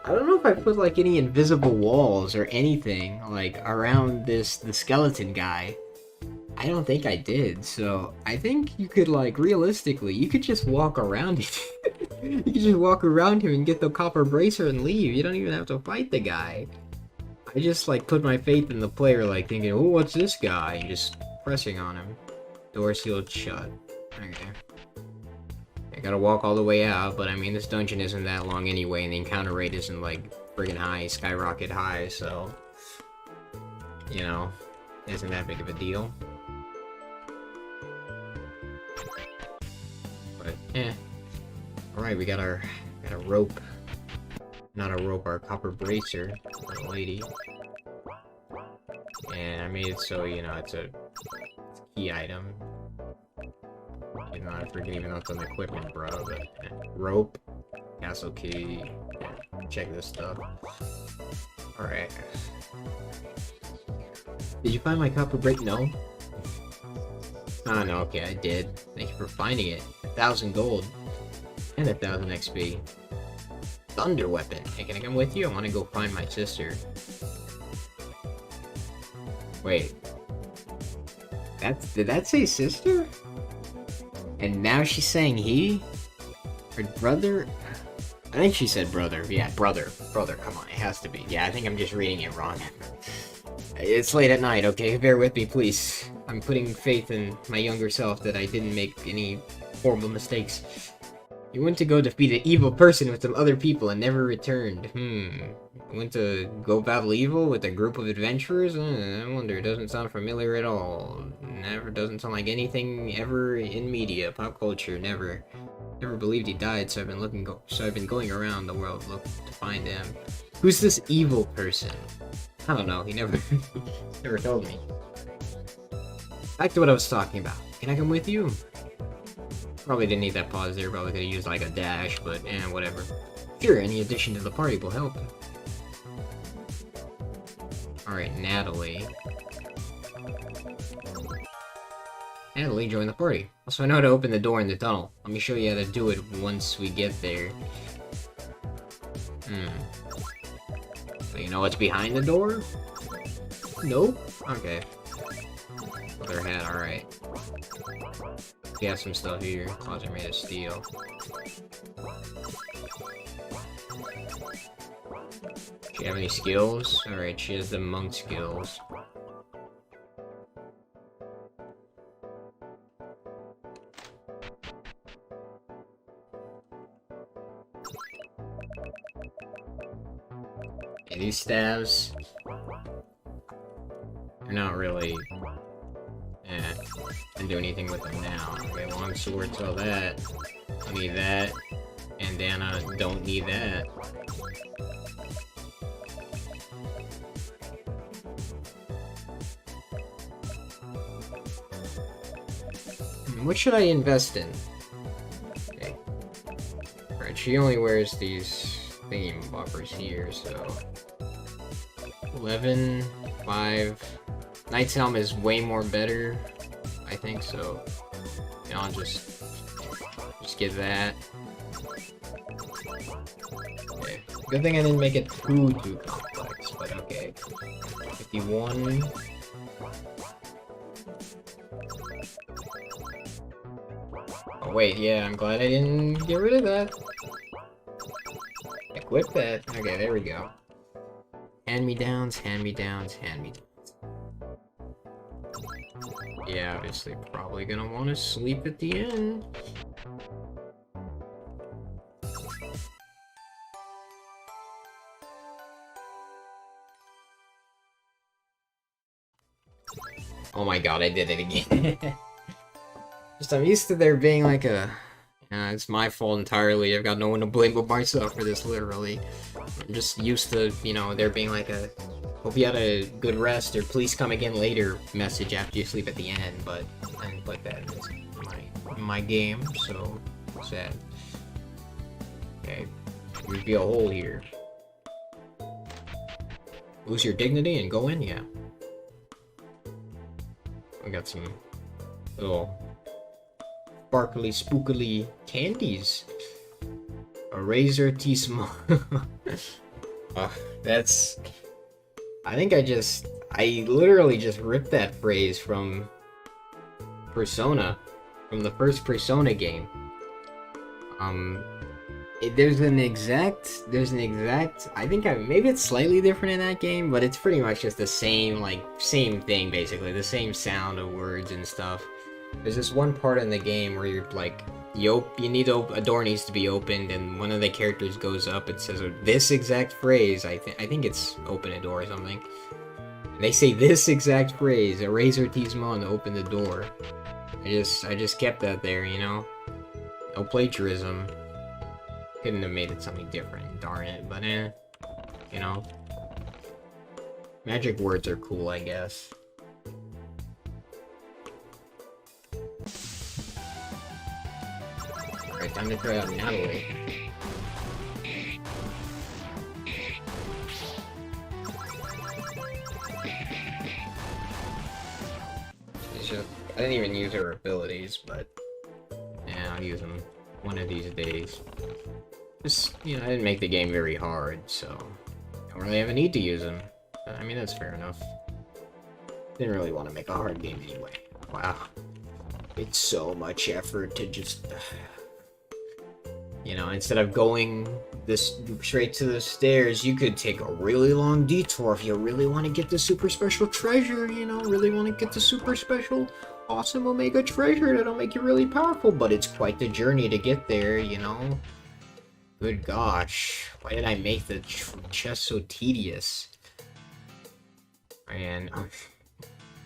I don't know if I put, like, any invisible walls or anything, like, around the skeleton guy. I don't think I did, so I think you could, like, realistically, you could just walk around it. You could just walk around him and get the copper bracer and leave. You don't even have to fight the guy. I just, like, put my faith in the player, like, thinking, oh, what's this guy? And just pressing on him. Door sealed shut. Okay. I gotta walk all the way out, but I mean, this dungeon isn't that long anyway, and the encounter rate isn't, like, friggin' high, skyrocket high, so... You know, isn't that big of a deal. But, Alright, we got a rope. Not a rope, our copper bracer. A lady. And I made it so, you know, it's a key item. You know, I forget even though it's an equipment, bro, but rope, castle key, check this stuff. Alright. Did you find my copper break? No? Ah, no, okay, I did. Thank you for finding it. 1,000 gold. And 1,000 XP. Thunder weapon. Hey, can I come with you? I want to go find my sister. Wait. Did that say sister? And now she's saying he? Her brother? I think she said brother. Yeah, brother. Brother, come on, it has to be. Yeah, I think I'm just reading it wrong. It's late at night, okay? Bear with me, please. I'm putting faith in my younger self that I didn't make any horrible mistakes. You went to go defeat an evil person with some other people and never returned. You went to go battle evil with a group of adventurers? I wonder, it doesn't sound familiar at all. Never doesn't sound like anything ever in media, pop culture, never. Never believed he died, so I've been going around the world looking to find him. Who's this evil person? I don't know, he never never told me. Back to what I was talking about. Can I come with you? Probably didn't need that pause there, probably could have used like a dash, but whatever. Sure, any addition to the party will help. Alright, Natalie. Natalie, join the party. Also, I know how to open the door in the tunnel. Let me show you how to do it once we get there. So you know what's behind the door? Nope. Okay. Other hat, alright. We have some stuff here. Closet made of steel. She have any skills? Alright, she has the monk skills. Okay, these staves, they're not really can do anything with them now. Okay, long sword, so that. I need that. Bandana, don't need that. What should I invest in? Okay. Alright, she only wears these theme buffers here, so 11, 5. Knight's Helm is way more better, I think, so you know, I'll just get that. Okay. Good thing I didn't make it too complex, but okay. 51. Oh wait, yeah, I'm glad I didn't get rid of that. Equip that. Okay, there we go. Hand-me-downs, hand-me-downs, hand-me-downs. Yeah, obviously, probably gonna want to sleep at the end. Oh my god, I did it again. Just, I'm used to there being like a... it's my fault entirely. I've got no one to blame but myself for this, literally. I'm just used to, you know, there being like a... Hope you had a good rest, or please come again later message after you sleep at the end, but I didn't put that in my game, so sad. Okay, there'd be a hole here. Lose your dignity and go in? Yeah. We got some little sparkly, spookily candies. A razor tea small. That's... I think I literally just ripped that phrase from Persona, from the first Persona game. There's an exact, I think maybe it's slightly different in that game, but it's pretty much just the same, same thing basically, the same sound of words and stuff. There's this one part in the game where you're like, a door needs to be opened, and one of the characters goes up and says this exact phrase. I think it's open a door or something. And they say this exact phrase, a razor tees on to open the door. I just kept that there, you know. No plagiarism. Couldn't have made it something different, darn it. But you know. Magic words are cool, I guess. Alright, time to try out Natalie. I didn't even use her abilities, but yeah, I'll use them one of these days. Just, you know, I didn't make the game very hard, so I don't really have a need to use them. I mean, that's fair enough. Didn't really want to make a hard game anyway. Wow. It's so much effort to just... You know, instead of going straight to the stairs, you could take a really long detour if you really want to get the super special treasure, you know, really want to get the super special awesome Omega treasure that'll make you really powerful, but it's quite the journey to get there, you know? Good gosh, why did I make the chest so tedious? Man,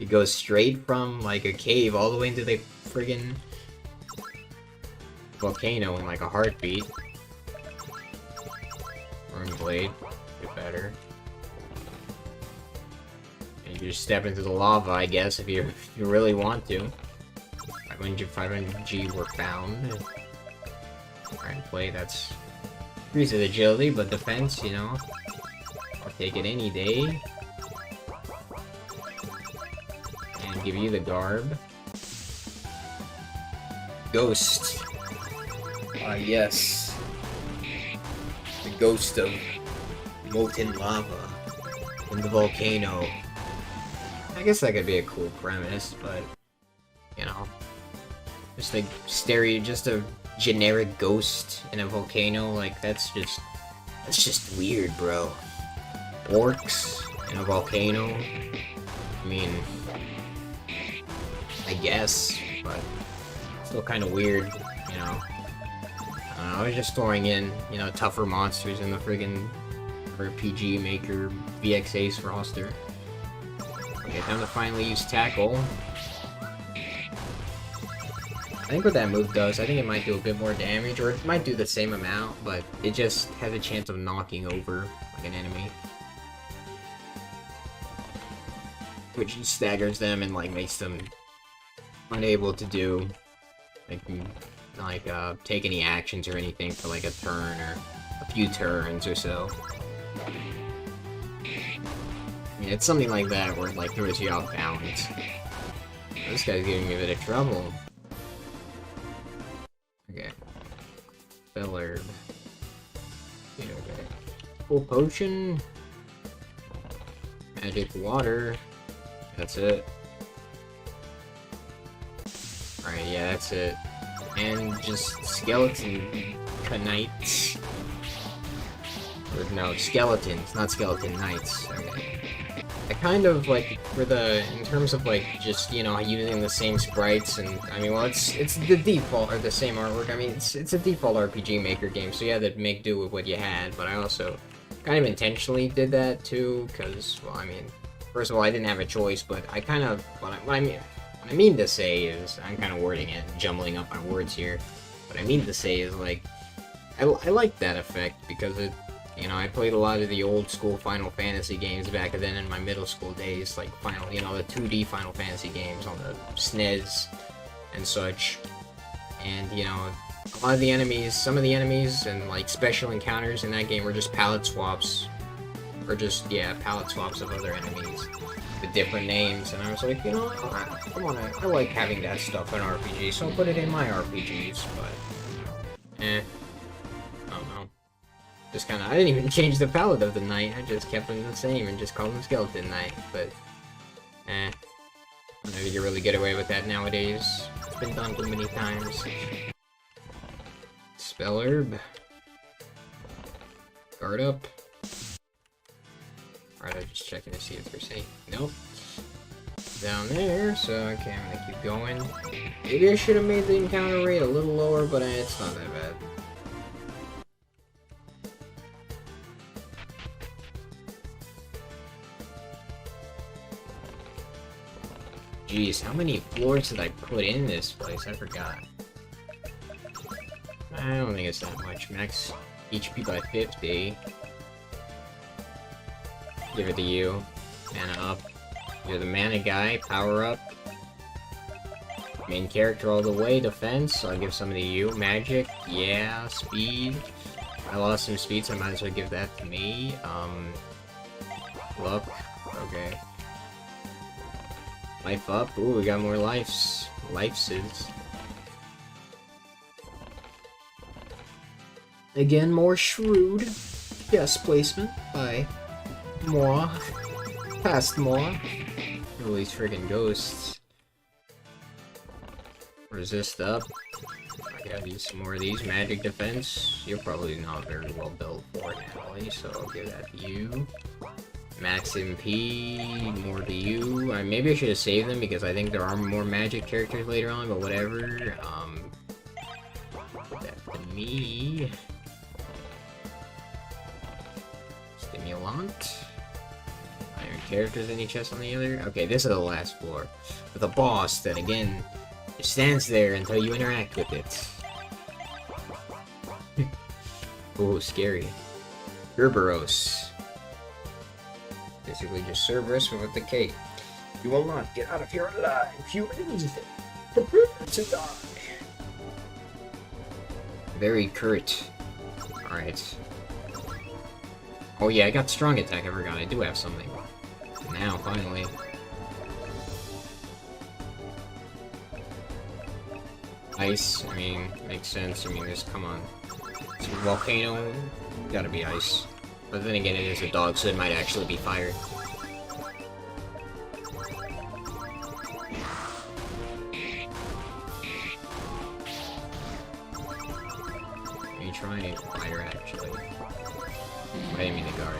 it goes straight from, like, a cave all the way into the friggin' volcano in, like, a heartbeat. Rune Blade, get better. And you just step into the lava, I guess, if you really want to. 500G were found. Alright, play, that's... increases agility, but defense, you know. I'll take it any day. And give you the garb. Ghost. Ah, yes. The ghost of molten lava in the volcano. I guess that could be a cool premise, but, you know. Just like just a generic ghost in a volcano, like, that's just weird, bro. Orcs in a volcano? I mean, I guess, but still kind of weird, you know. I was just throwing in, you know, tougher monsters in the friggin' RPG Maker VX Ace roster. Okay, time to finally use Tackle. I think what that move does, I think it might do a bit more damage, or it might do the same amount, but it just has a chance of knocking over, like, an enemy. Which staggers them and, like, makes them unable to do, take any actions or anything for, like, a turn or a few turns or so. Yeah, it's something like that where it, like, throws you off balance. This guy's giving me a bit of trouble. Okay. Spell Herb. Yeah, okay. Full Potion. Magic Water. That's it. Alright, yeah, that's it. And just Skeleton Knights. Or, no, Skeletons, not Skeleton Knights. Okay. I kind of, like, in terms of, like, just, you know, using the same sprites, and, I mean, well, it's the default, or the same artwork, I mean, it's a default RPG Maker game, so you had to make do with what you had, but I also kind of intentionally did that, too, because, well, I mean, first of all, I didn't have a choice, but I kind of, what I mean to say is, I'm kind of wording it, jumbling up my words here, what I mean to say is, like, I like that effect, because it, you know, I played a lot of the old school Final Fantasy games back then in my middle school days, like the 2D Final Fantasy games on the SNES and such. And, you know, a lot of the enemies, some of the enemies and, like, special encounters in that game were just palette swaps. Or just, yeah, palette swaps of other enemies with different names. And I was like, you know, I like having that stuff in RPG, so I'll put it in my RPGs, but, I don't know. Just kind of, I didn't even change the palette of the knight, I just kept them the same and just called them Skeleton Knight, but, I don't know if you can really get away with that nowadays. It's been done too many times. Spell Herb. Guard up. Alright, I'm just checking to see if they're safe. Nope. Down there, so okay, I'm gonna keep going. Maybe I should have made the encounter rate a little lower, but it's not that bad. Jeez, how many floors did I put in this place? I forgot. I don't think it's that much. Max HP by 50. Give it to you. Mana up. You're the mana guy. Power up. Main character all the way. Defense. So I'll give some to you. Magic. Yeah. Speed. I lost some speed, so I might as well give that to me. Luck. Okay. Life up. Ooh, we got more lives. Lifeses. Again, more shrewd. Yes, placement by moi. Past moi. All these friggin' ghosts. Resist up. I gotta use some more of these. Magic defense. You're probably not very well built for it, Natalie, so I'll give that to you. Max MP, more to you. Maybe I should have saved them because I think there are more magic characters later on, but whatever. That to me. Stimulant. Iron characters, any chest on the other? Okay, this is the last floor. With a boss that, again, just stands there until you interact with it. Oh, scary. Cerberus. Basically just Cerberus with the K. You will not get out of here alive, humans! Prepare to die! Very curt. Alright. Oh yeah, I got strong attack, I forgot. I do have something. Now, finally. Ice, I mean, makes sense. I mean, this, come on. It's a volcano, gotta be ice. But then again, it is a dog, so it might actually be fire. Are you trying fire, actually? I didn't mean to guard.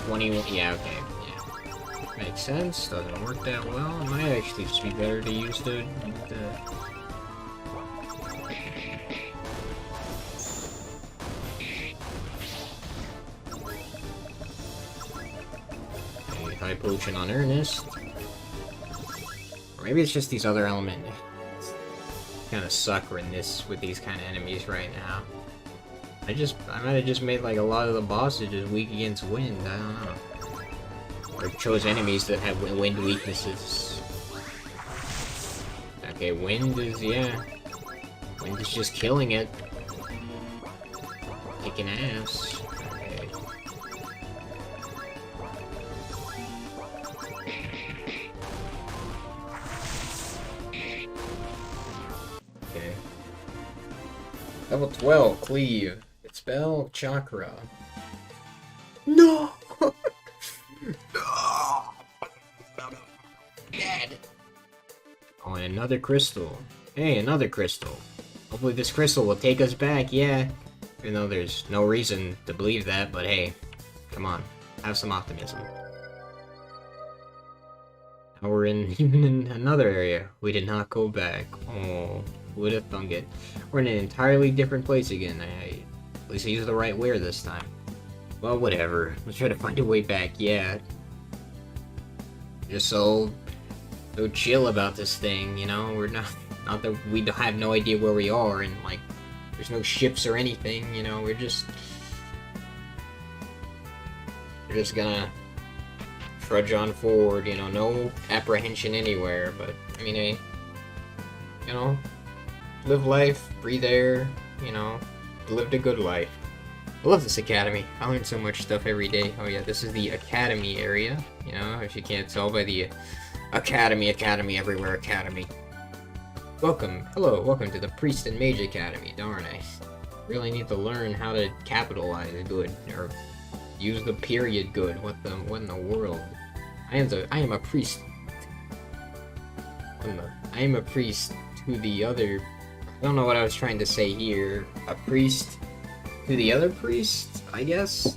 21, yeah, okay, yeah. Makes sense, doesn't work that well. It might actually just be better to use the high potion on Ernest. Or maybe it's just these other elements. Kind of suck with these kind of enemies right now. I might have just made like a lot of the bosses just weak against wind. I don't know. Or chose enemies that have wind weaknesses. Okay, wind is, yeah. Wind is just killing it. Kicking ass. Okay. Okay. Level 12, Cleave. Spell Chakra. No! Dead. Oh, and another crystal. Hey, another crystal. Hopefully this crystal will take us back, yeah. Even though there's no reason to believe that, but hey. Come on. Have some optimism. Now we're even in another area. We did not go back. Oh, would have thunk it. We're in an entirely different place again. At least I used the right wear this time. Well, whatever. Let's try to find a way back, yeah. Just so chill about this thing, you know? We're not that we have no idea where we are, and, like, there's no ships or anything, you know? We're just gonna trudge on forward, you know? No apprehension anywhere, but, I mean, hey, you know? Live life, breathe air, you know? Lived a good life. I love this academy. I learn so much stuff every day. Oh yeah, this is the academy area. You know, if you can't tell by the academy everywhere academy. Welcome, hello, welcome to the Priest and Mage Academy. Darn, I really need to learn how to capitalize good or use the period good. What in the world? I am a priest. I am a priest to the other. I don't know what I was trying to say here. A priest to the other priest, I guess?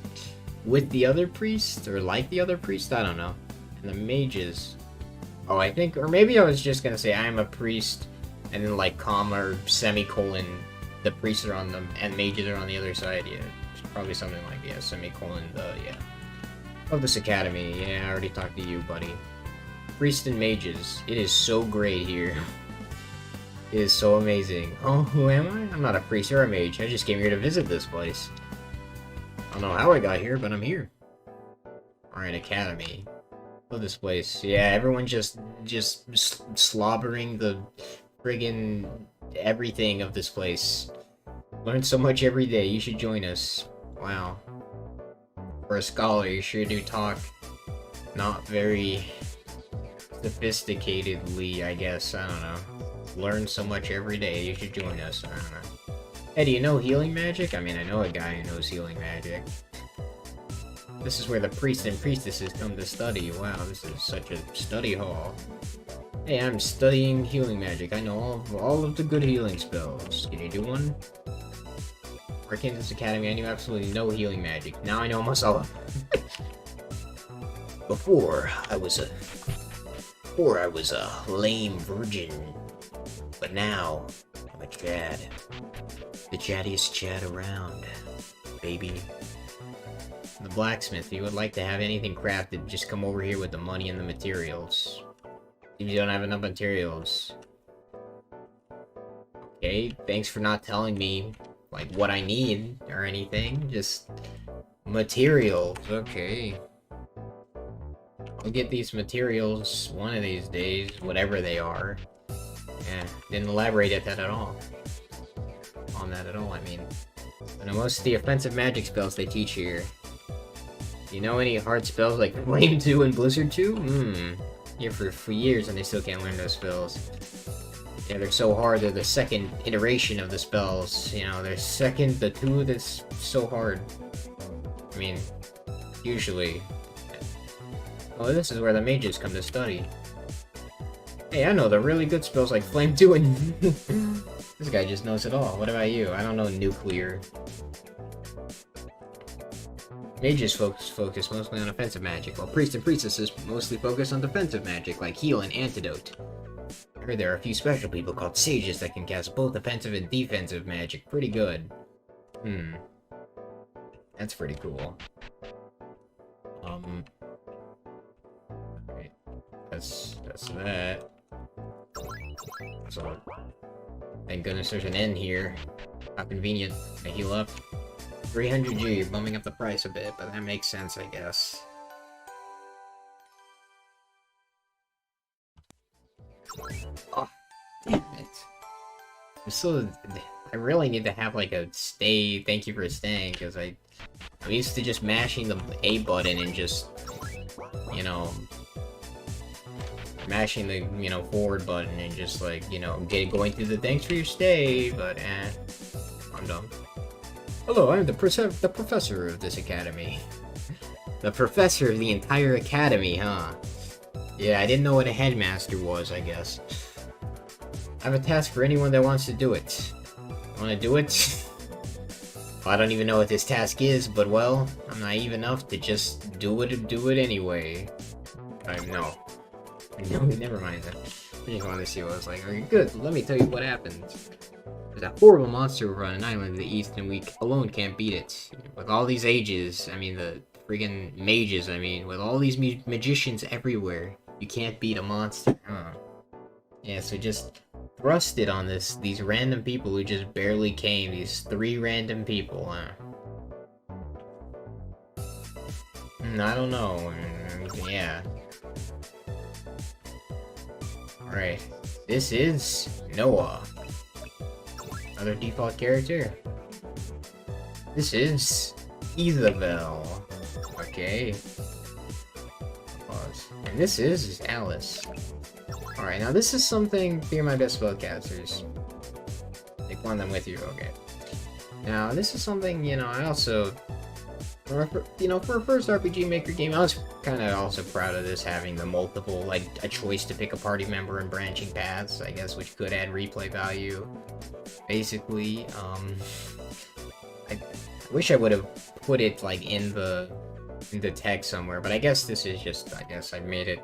With the other priest? Or like the other priest? I don't know. And the mages. Oh, I think, or maybe I was just gonna say I am a priest, and then like comma or semicolon, the priests are on them, and mages are on the other side, yeah. Probably something like, yeah, semicolon, yeah. Love this academy, yeah, I already talked to you, buddy. Priest and mages. It is so great here. It is so amazing. Oh, who am I? I'm not a priest or a mage. I just came here to visit this place. I don't know how I got here, but I'm here. Alright, academy. Love this place. Yeah, everyone just slobbering the friggin' everything of this place. Learn so much every day. You should join us. Wow. For a scholar, you sure do talk not very sophisticatedly, I guess. I don't know. Learn so much every day. You should join us. I don't know. Hey, do you know healing magic? I mean, I know a guy who knows healing magic. This is where the priests and priestesses come to study. Wow, this is such a study hall. Hey, I'm studying healing magic. I know all of the good healing spells. Can you do one? Before I came to this academy, I knew absolutely no healing magic. Now I know almost all of them. Before I was a lame virgin, but now I'm a Chad. The chattiest Chad around, baby. The blacksmith, if you would like to have anything crafted, just come over here with the money and the materials. If you don't have enough materials. Okay, thanks for not telling me, like, what I need or anything. Just materials, okay. I'll get these materials one of these days, whatever they are. Yeah, didn't elaborate at that at all. On that at all, I mean. I know most of the offensive magic spells they teach here. You know any hard spells like Flame 2 and Blizzard 2? Here for years and they still can't learn those spells. Yeah, they're so hard, they're the second iteration of the spells. You know, they're second, the two that's so hard. I mean, usually. Oh, this is where the mages come to study. Hey, I know the really good spells like Flame 2 and... This guy just knows it all. What about you? I don't know nuclear. Mages focus mostly on offensive magic, while priests and priestesses mostly focus on defensive magic, like heal and antidote. I heard there are a few special people called sages that can cast both offensive and defensive magic pretty good. That's pretty cool. Right. That's that. So, thank goodness there's an N here. How convenient. I heal up. 300G, bumping up the price a bit, but that makes sense, I guess. Oh, damn it. I really need to have like a stay, thank you for staying, because I'm used to just mashing the A button and just, you know, mashing the, you know, forward button and just like, you know, going through the thanks for your stay, but I'm dumb. Hello, I'm the professor of this academy. The professor of the entire academy, huh? Yeah, I didn't know what a headmaster was, I guess. I have a task for anyone that wants to do it. Want to do it? Well, I don't even know what this task is, but well, I'm naive enough to just do it anyway. No, never mind then. I just wanted to see what it was like. Okay, good, let me tell you what happened. There's a horrible monster over on an island in the east, and we alone can't beat it. With all these ages, I mean, the friggin' mages, I mean, with all these magicians everywhere, you can't beat a monster, huh? Yeah, so just thrust it on these random people who just barely came, these 3 random people, huh? I don't know, yeah. Alright, this is Noah. Another default character. This is Isabel. Okay. Pause. And this is Alice. Alright, now this is something, be my best spellcasters. Take one of them with you, okay. Now, this is something, you know, I also, for a first RPG Maker game, I was kind of also proud of this, having the multiple, like, a choice to pick a party member and branching paths, I guess, which could add replay value. Basically, I wish I would have put it, like, in the text somewhere, but I guess this is just, I guess I made it,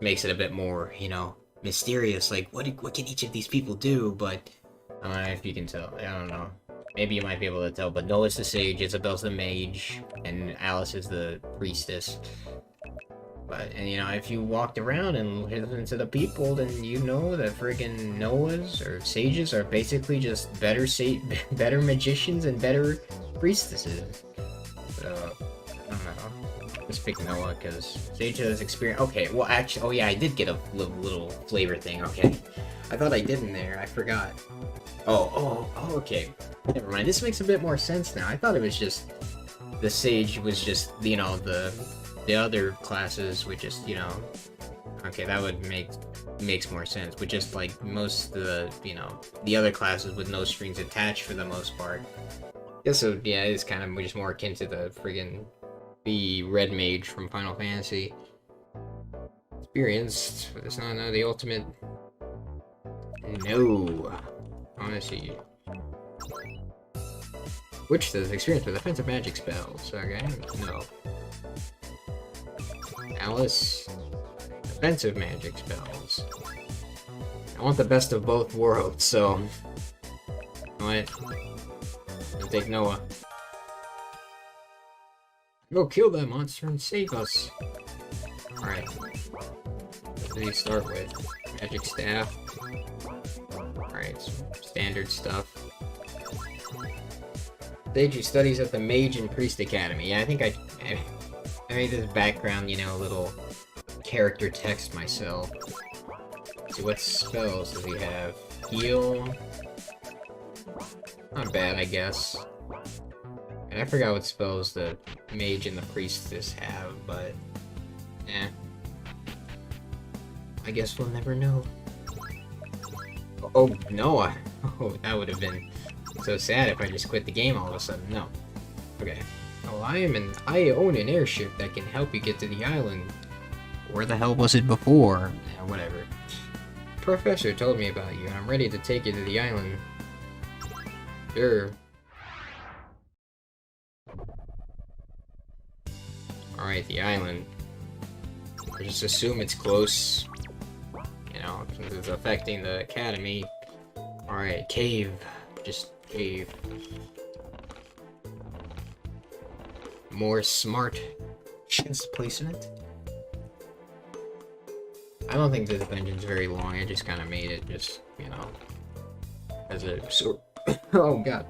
makes it a bit more, you know, mysterious, like, what can each of these people do, but, I don't know if you can tell, I don't know. Maybe you might be able to tell, but Noah's the sage, Isabel's the mage, and Alice is the priestess. And you know, if you walked around and listened to the people, then you know that friggin' Noahs or sages are basically just better magicians and better priestesses. So, I don't know. Just pick Noah, because Sage has experience. Okay, well, actually, oh yeah, I did get a little flavor thing, okay. I thought I did in there, I forgot. Oh, okay. Never mind, this makes a bit more sense now. I thought it was just, the Sage was just, you know, the other classes would just, you know, okay, that would makes more sense, but just like most of the, you know, the other classes with no strings attached for the most part. Yeah, so yeah, it's kind of just more akin to the red mage from Final Fantasy. Experienced, but it's not the ultimate. No, honestly. Which does experience with offensive magic spells, okay? No. Alice. Defensive magic spells. I want the best of both worlds, so... You know what? I'll take Noah. Go kill that monster and save us. Alright. What do you start with? Magic staff. Alright, standard stuff. Seiji studies at the Mage and Priest Academy. Yeah, I think I made this background, you know, little character text myself. Let's see, what spells does he have? Heal. Not bad, I guess. And I forgot what spells the Mage and the Priestess have, but... eh. I guess we'll never know. Oh, Noah! Oh, that would have been so sad if I just quit the game all of a sudden. No. Okay. Oh, I own an airship that can help you get to the island. Where the hell was it before? Yeah, whatever. Professor told me about you, and I'm ready to take you to the island. Sure. Alright, the island. I just assume it's close. You know, since it's affecting the academy. Alright, cave. Just cave. More smart chess placement. I don't think this dungeon's very long. I just kind of made it just, you know, as a sort. Oh god,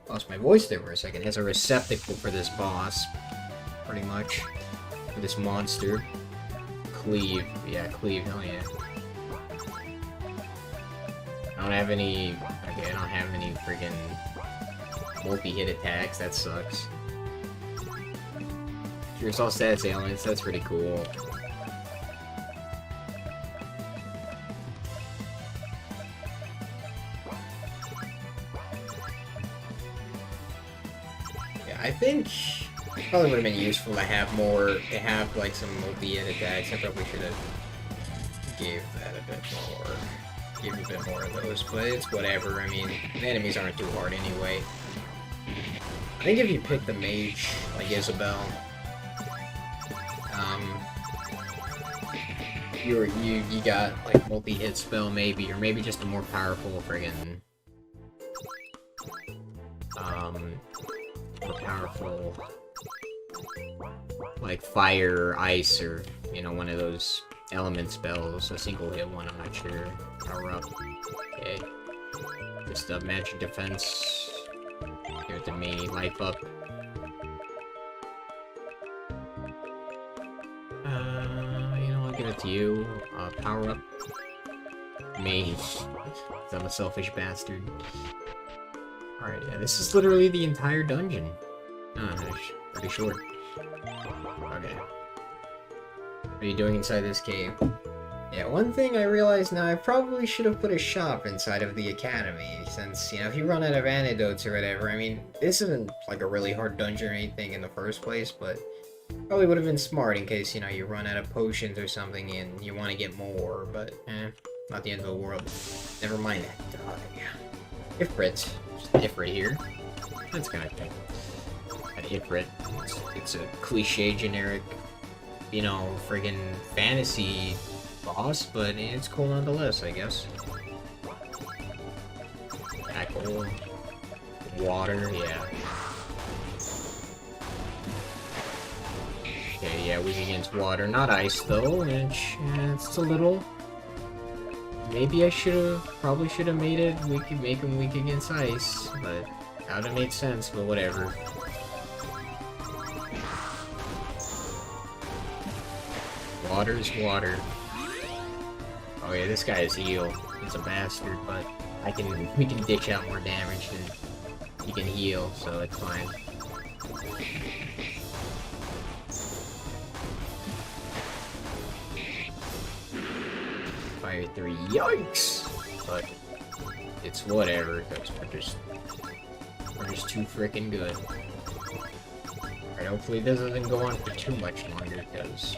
lost my voice there for a second. As a receptacle for this boss, pretty much. For this monster. Cleave. Yeah, cleave. Hell yeah. I don't have any. Okay, I don't have any friggin' multi-hit attacks. That sucks. Here's all stats ailments. That's pretty cool. Yeah, I think it probably would have been useful to have more. To have like some multi-hit attacks. I probably should have gave that a bit more. Give a bit more of those, but it's whatever. I mean, the enemies aren't too hard anyway. I think if you pick the mage, like Isabel, you got like multi-hit spell maybe, or maybe just a more powerful friggin' more powerful like fire, ice, or you know, one of those element spells, a single hit one, I'm not sure. Power up. Okay. Just a magic defense. Give it to me. Life up. You know, I'll give it to you. Power up. Me. 'Cause I'm a selfish bastard. Alright, yeah, this is literally the entire dungeon. Oh, that's pretty short. Okay. What are you doing inside this cave? Yeah, one thing I realize now, I probably should have put a shop inside of the academy, since, you know, if you run out of antidotes or whatever, I mean, this isn't, like, a really hard dungeon or anything in the first place, but probably would have been smart in case, you know, you run out of potions or something and you want to get more, but, not the end of the world. Never mind that. Yeah. Ifrit. Just Ifrit here. That's kind of cool. An Ifrit. It's a cliche, generic, you know, friggin' fantasy boss, but it's cool nonetheless, I guess. Tackle. Water, yeah. Okay, yeah, weak against water. Not ice, though, which, it's a little... Maybe I probably should have made it, make him weak against ice, but that would have made sense, but whatever. Water is water. Oh yeah, this guy is heal. He's a bastard, but we can dish out more damage and he can heal, so it's fine. Fire 3, yikes! But it's whatever, because we're just too freaking good. Alright, hopefully this doesn't go on for too much longer, because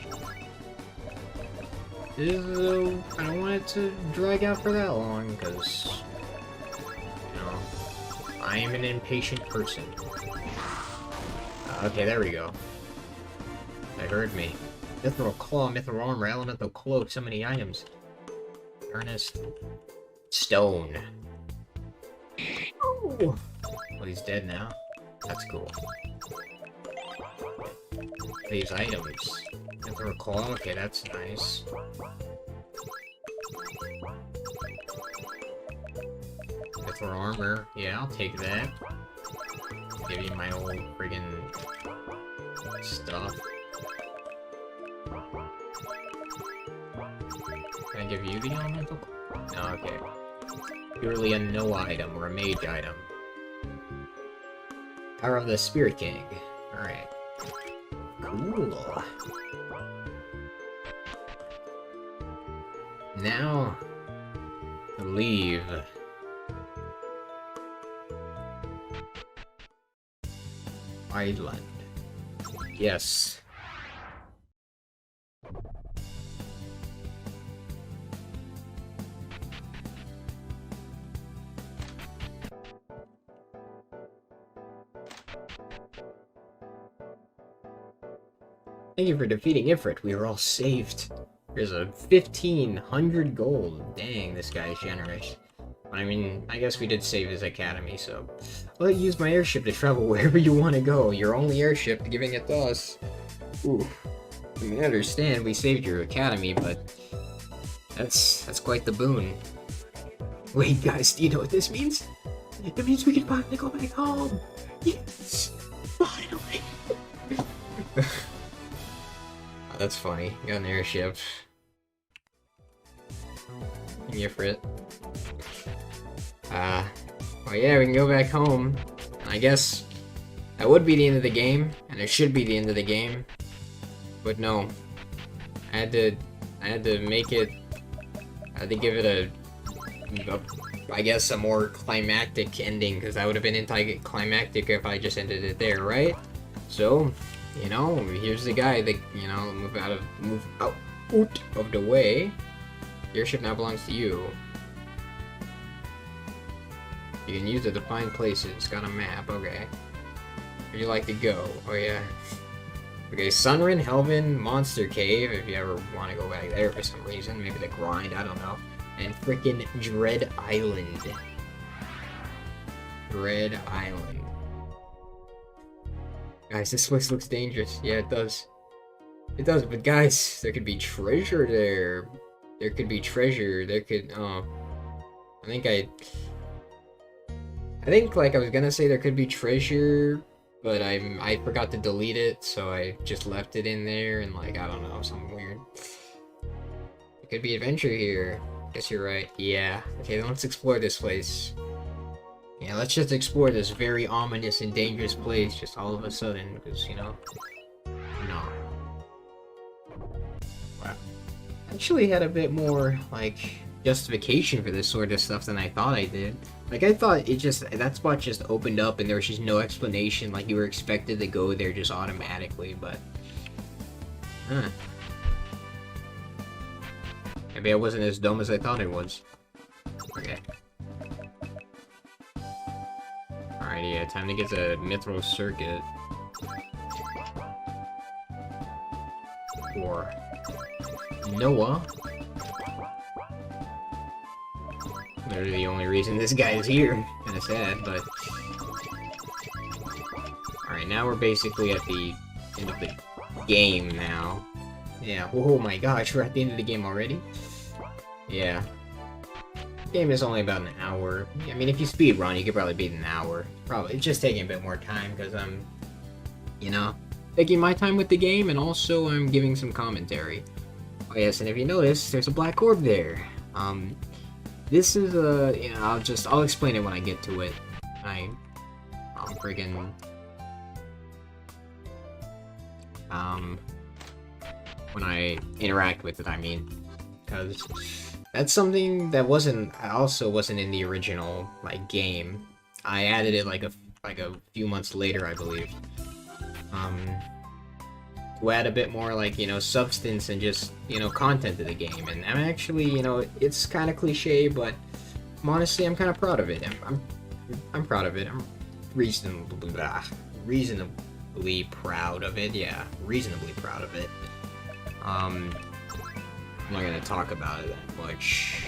I don't want it to drag out for that long, because, you know, I am an impatient person. Okay, there we go. That heard me. Mithril Claw, Mithril Armor, Elemental Cloak, so many items. Earnest Stone. Oh, well, he's dead now. That's cool. These items. Mithril Claw, okay, that's nice. Mithril Armor, yeah, I'll take that. Give you my old friggin' stuff. Can I give you the elemental? No, okay. Purely a no item or a mage item. Power of the Spirit King. Alright. Cool. Now, leave. Island. Yes. Thank you for defeating Ifrit. We are all saved. There's a 1,500 gold. Dang, this guy is generous. I mean, I guess we did save his academy, so... I'll let you use my airship to travel wherever you want to go. Your only airship, giving it to us. Ooh. I mean, I understand we saved your academy, but... That's quite the boon. Wait, guys, do you know what this means? It means we can finally go back home! Yes! Finally! Oh, that's funny. You got an airship. Ifrit. Well, yeah, we can go back home. And I guess that would be the end of the game, and it should be the end of the game. But no, I had to make it. I had to give it I guess a more climactic ending, because that would have been anticlimactic if I just ended it there, right? So, you know, here's the guy that, you know, move out of the way. Your ship now belongs to you. You can use it to find places. Got a map, okay. Where'd you like to go? Oh yeah. Okay, Sunrin, Helvin, Monster Cave, if you ever want to go back there for some reason. Maybe the grind, I don't know. And frickin' Dread Island. Dread Island. Guys, this place looks dangerous. Yeah, it does. It does, but guys, there could be treasure there. There could be treasure. There could, I think, like, I was gonna say there could be treasure, but I forgot to delete it, so I just left it in there, and, like, I don't know, something weird. There could be adventure here. Guess you're right. Yeah. Okay, then let's explore this place. Yeah, let's just explore this very ominous and dangerous place just all of a sudden, because, you know, no. Wow. I actually had a bit more, like, justification for this sort of stuff than I thought I did. Like, I thought that spot just opened up and there was just no explanation, like you were expected to go there just automatically, but... Huh. Maybe I wasn't as dumb as I thought I was. Okay. Alright, yeah, time to get the Mithril Circuit. For Noah. Literally the only reason this guy is here. Kinda sad, but... Alright, now we're basically at the end of the game now. Yeah, oh my gosh, we're at the end of the game already? Yeah. The game is only about an hour. I mean, if you speed run, you could probably beat an hour. Probably. It's just taking a bit more time, because I'm, you know, taking my time with the game, and also I'm giving some commentary. Oh yes, and if you notice, there's a black orb there. This is a, you know, I'll explain it when I get to it. I'm friggin'... when I interact with it, I mean. Because that's something that also wasn't in the original, like, game. I added it, like a few months later, I believe. To add a bit more, like, you know, substance and just, you know, content to the game. And I'm actually, you know, it's kind of cliche, but honestly, I'm kind of proud of it. I'm proud of it. I'm reasonably proud of it. Yeah, reasonably proud of it. I'm not gonna talk about it that much.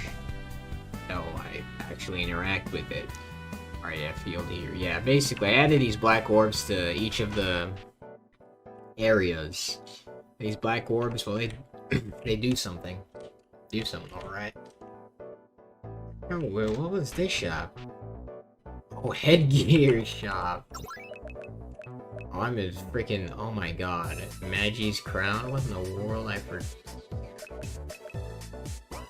No, I actually interact with it. Alright, yeah, field here. Yeah, basically, I added these black orbs to each of the areas. These black orbs, well, they do something. Do something, alright. Oh, well, what was this shop? Oh, headgear shop. Oh, I'm a freaking, oh my god. Magi's crown? What in the world?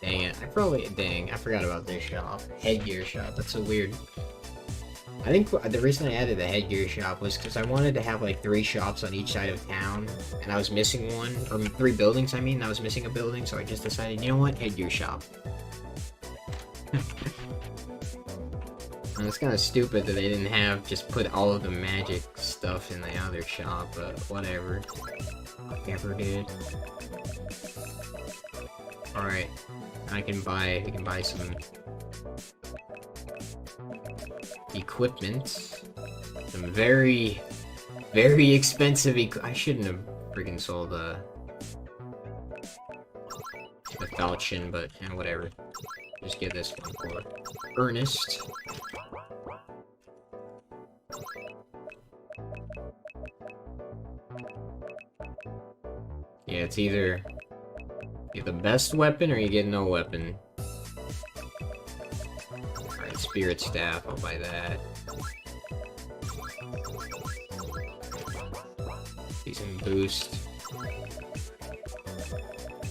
Dang it. I forgot about this shop. Headgear shop. That's so weird. I think the reason I added the headgear shop was because I wanted to have like 3 shops on each side of town, and I was missing one, or 3 buildings, I mean. I was missing a building, so I just decided, you know what? Headgear shop. And it's kind of stupid that they didn't just put all of the magic stuff in the other shop, but whatever. Whatever, dude. Alright. We can buy some equipment. Some very, very expensive I shouldn't have freaking sold the falchion, but whatever. Just get this one for Ernest. Yeah, it's either you get the best weapon or you get no weapon. Alright, spirit staff, I'll buy that. Decent boost.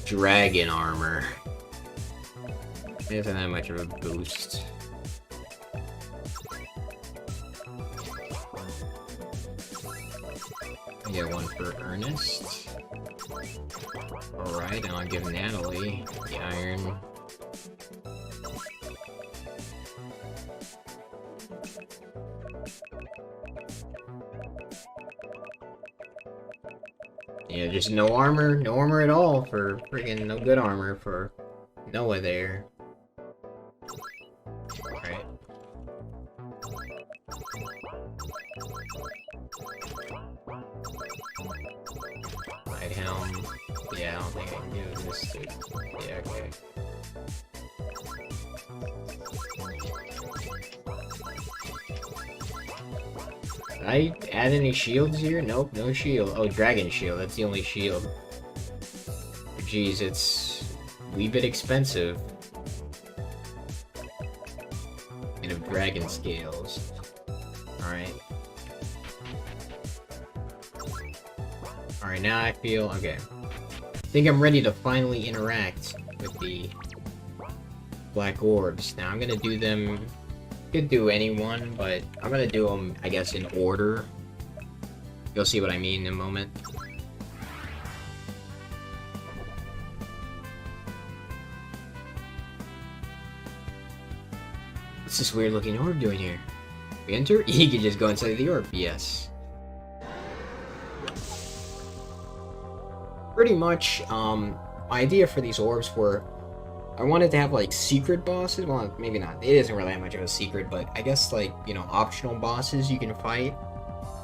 Dragon armor. It isn't that much of a boost. I get one for Ernest. Alright, and I'll give Natalie the iron. Yeah, just no armor at all for friggin' no good armor for Noah there. Alright. Light helm. Yeah, I don't think I can give this to... Yeah, okay. Did I add any shields here? Nope, no shield. Oh, dragon shield. That's the only shield. Jeez, it's a wee bit expensive. Made of dragon scales. Alright. Alright, now I feel... Okay. I think I'm ready to finally interact with the black orbs. Now I'm gonna do them... Could do any one, but I'm gonna do them, I guess, in order. You'll see what I mean in a moment. What's this weird looking orb doing here? We enter? He can just go inside the orb. Yes. Pretty much, my idea for these orbs were I wanted to have, like, secret bosses. Well, maybe not. It isn't really that much of a secret, but I guess, like, you know, optional bosses you can fight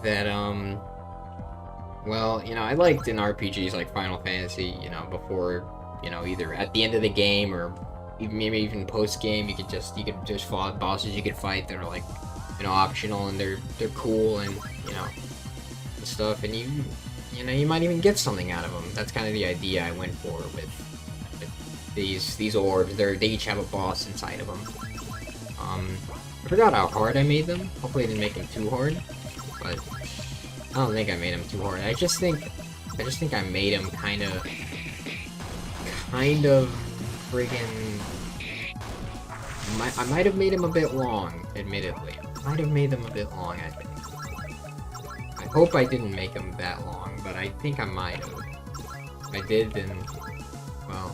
that, well, you know, I liked in RPGs like Final Fantasy, you know, before, you know, either at the end of the game or maybe even post-game, you could just fight bosses you could fight that are, like, you know, optional, and they're cool, and, you know, and stuff, and you know, you might even get something out of them. That's kind of the idea I went for with these orbs. They each have a boss inside of them. I forgot how hard I made them. Hopefully I didn't make them too hard, but I don't think I made them too hard. I just think I made them kind of friggin'... I might have made them a bit long, admittedly. I might have made them a bit long, I think. I hope I didn't make them that long, but I think I might have. If I did, then, well,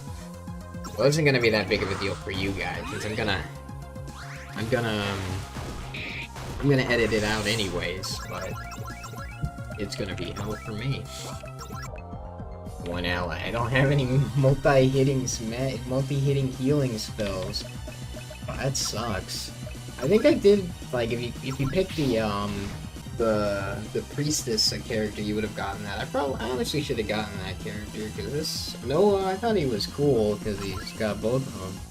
it wasn't gonna be that big of a deal for you guys, because I'm gonna edit it out anyways, but it's gonna be hell for me. One ally. I don't have any multi-hitting healing spells. Oh, that sucks. I think I did, like, if you pick the the priestess character, you would have gotten that. I honestly should have gotten that character because this Noah, I thought he was cool because he's got both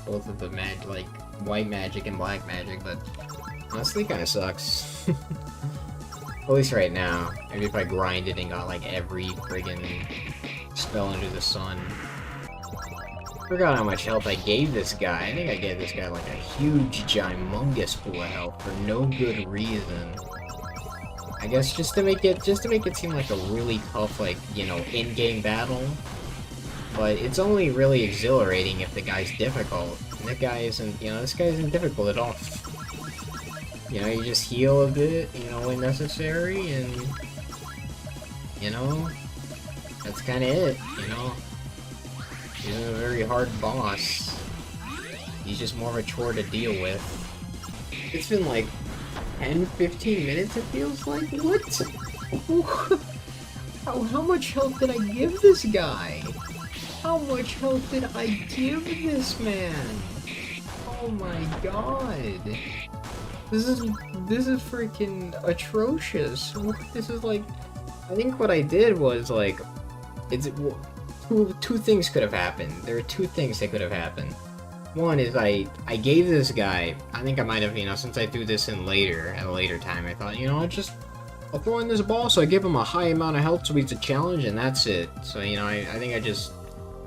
of the like white magic and black magic, but honestly, kind of sucks. At least right now. Maybe if I grinded and got like every friggin' spell under the sun. Forgot how much health I gave this guy. I think I gave this guy like a huge, gigumongous pool of health for no good reason. I guess just to make it seem like a really tough, like, you know, in-game battle. But it's only really exhilarating if the guy's difficult. And that guy isn't, you know, this guy isn't difficult at all. You know, you just heal a bit, you know, when necessary, and, you know, that's kind of it, you know. He's a very hard boss. He's just more of a chore to deal with. It's been like 10-15 minutes, it feels like? What? How much health did I give this guy? How much health did I give this man? Oh my god. This is freaking atrocious. This is like, I think what I did was like, two things could have happened. There are two things that could have happened. One is I gave this guy, I think I might have, you know, since I threw this in at a later time, I thought, you know, I'll throw in this ball, so I give him a high amount of health so he's a challenge, and that's it. So, you know, I think I just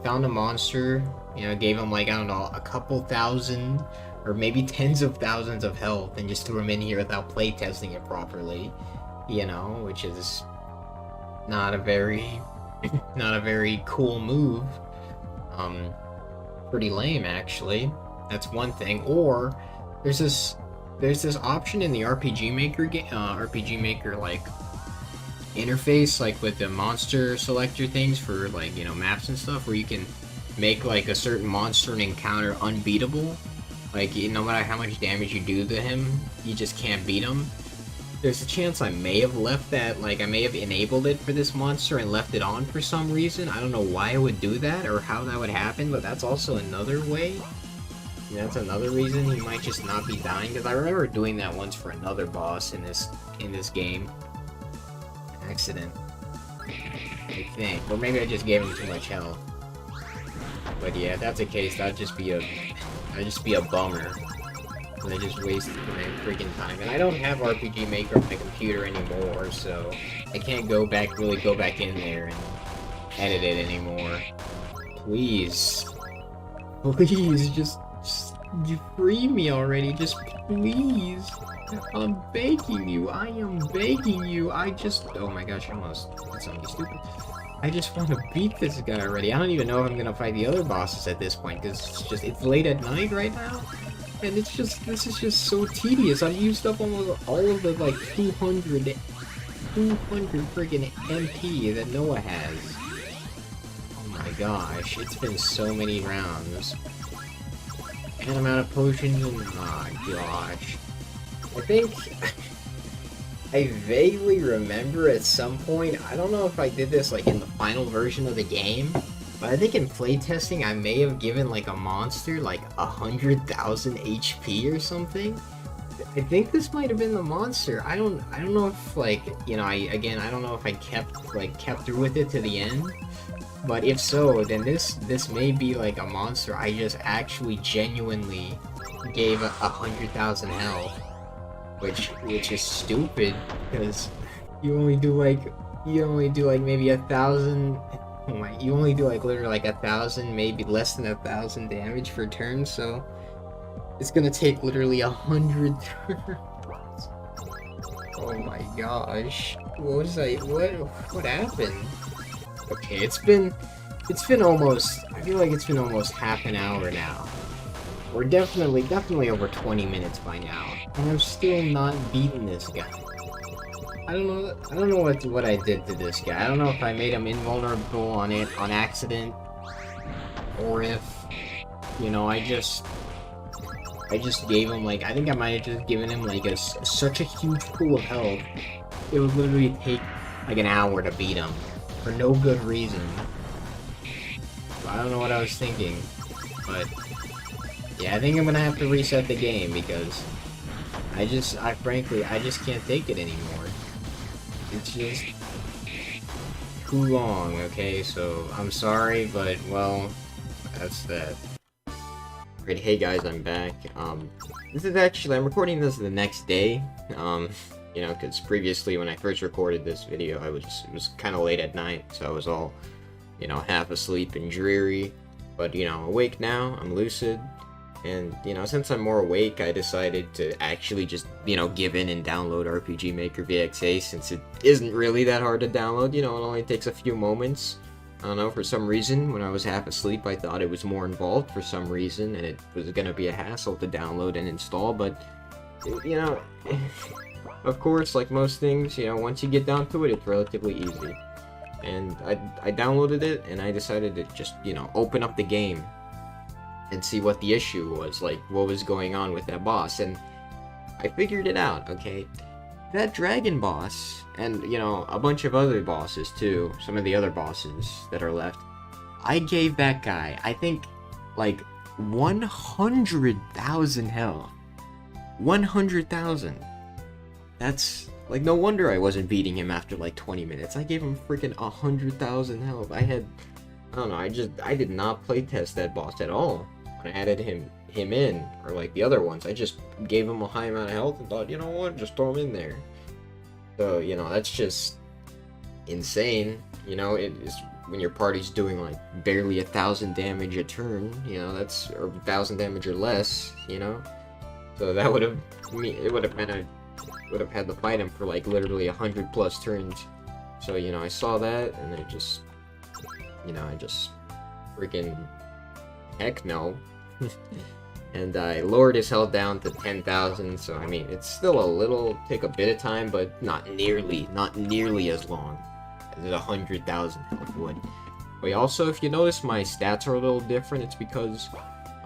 found a monster, you know, gave him like, I don't know, a couple thousand, or maybe tens of thousands of health, and just threw him in here without playtesting it properly, you know, which is not a very cool move. Pretty lame, actually. That's one thing. Or there's this option in the RPG Maker like interface, like with the monster selector things for, like, you know, maps and stuff, where you can make like a certain monster and encounter unbeatable. Like, no matter how much damage you do to him, you just can't beat him. There's a chance I may have left that, like, I may have enabled it for this monster and left it on for some reason. I don't know why I would do that or how that would happen, but that's also another way. Yeah, that's another reason he might just not be dying, because I remember doing that once for another boss in this game. Accident, I think. Or maybe I just gave him too much health. But yeah, if that's the case, that'd just be a bummer. And I just wasted my freaking time. And I don't have RPG Maker on my computer anymore, so I can't really go back in there and edit it anymore. Please, just you free me already. Just please. I'm begging you. I am begging you. Oh my gosh, that's something stupid. I just want to beat this guy already. I don't even know if I'm gonna fight the other bosses at this point, because it's late at night right now. And this is just so tedious. I've used up almost all of the, like, 200 friggin' MP that Noah has. Oh my gosh, it's been so many rounds. And I'm out of potions, and oh gosh. I think I vaguely remember at some point, I don't know if I did this, like, in the final version of the game, but I think in playtesting I may have given, like, a monster like 100,000 HP or something. I think this might have been the monster. I don't know if, like, you know, I don't know if I kept through with it to the end. But if so, then this may be like a monster I just actually genuinely gave 100,000 health, which is stupid, because you only do like maybe 1,000. You only do like literally like 1,000, maybe less than 1,000 damage per turn, so it's gonna take literally 100 turns. Oh my gosh. What happened? Okay, it's been almost, I feel like it's been almost half an hour now. We're definitely over 20 minutes by now, and I'm still not beating this guy. I don't know what I did to this guy. I don't know if I made him invulnerable on accident, or if, you know, I just gave him, like, I think I might have just given him like such a huge pool of health. It would literally take like an hour to beat him for no good reason. So I don't know what I was thinking, but yeah, I think I'm gonna have to reset the game, because I frankly just can't take it anymore. it's just too long, okay? So, I'm sorry, but, well, that's that. Great, hey guys, I'm back. This is actually, I'm recording this the next day, you know, because previously when I first recorded this video, it was kind of late at night, so I was all, you know, half asleep and dreary, but, you know, awake now, I'm lucid, and, you know, since I'm more awake, I decided to actually just, you know, give in and download RPG Maker VXA, since it isn't really that hard to download, you know, it only takes a few moments. I don't know, for some reason, when I was half asleep, I thought it was more involved for some reason, and it was gonna be a hassle to download and install, but, you know, of course, like most things, you know, once you get down to it, it's relatively easy. And I downloaded it, and I decided to just, you know, open up the game and see what the issue was, like, what was going on with that boss, and I figured it out, okay? That dragon boss, and, you know, a bunch of other bosses too, some of the other bosses that are left, I gave that guy, I think, like, 100,000 health. 100,000. That's, like, no wonder I wasn't beating him after, like, 20 minutes. I gave him freaking 100,000 health. I don't know, I did not playtest that boss at all. When I added him in, or like the other ones, I just gave him a high amount of health and thought, you know what, just throw him in there. So, you know, that's just insane. You know, it is when your party's doing like barely 1,000 damage a turn, you know, that's, or 1,000 damage or less, you know. So that would have meant I would have had to fight him for like literally 100 plus turns. So, you know, I saw that and I just, you know, I just freaking heck no. And I lowered his health down to 10,000, so I mean, it's still take a bit of time, but not nearly as long as 100,000 health would. But also, if you notice, my stats are a little different. It's because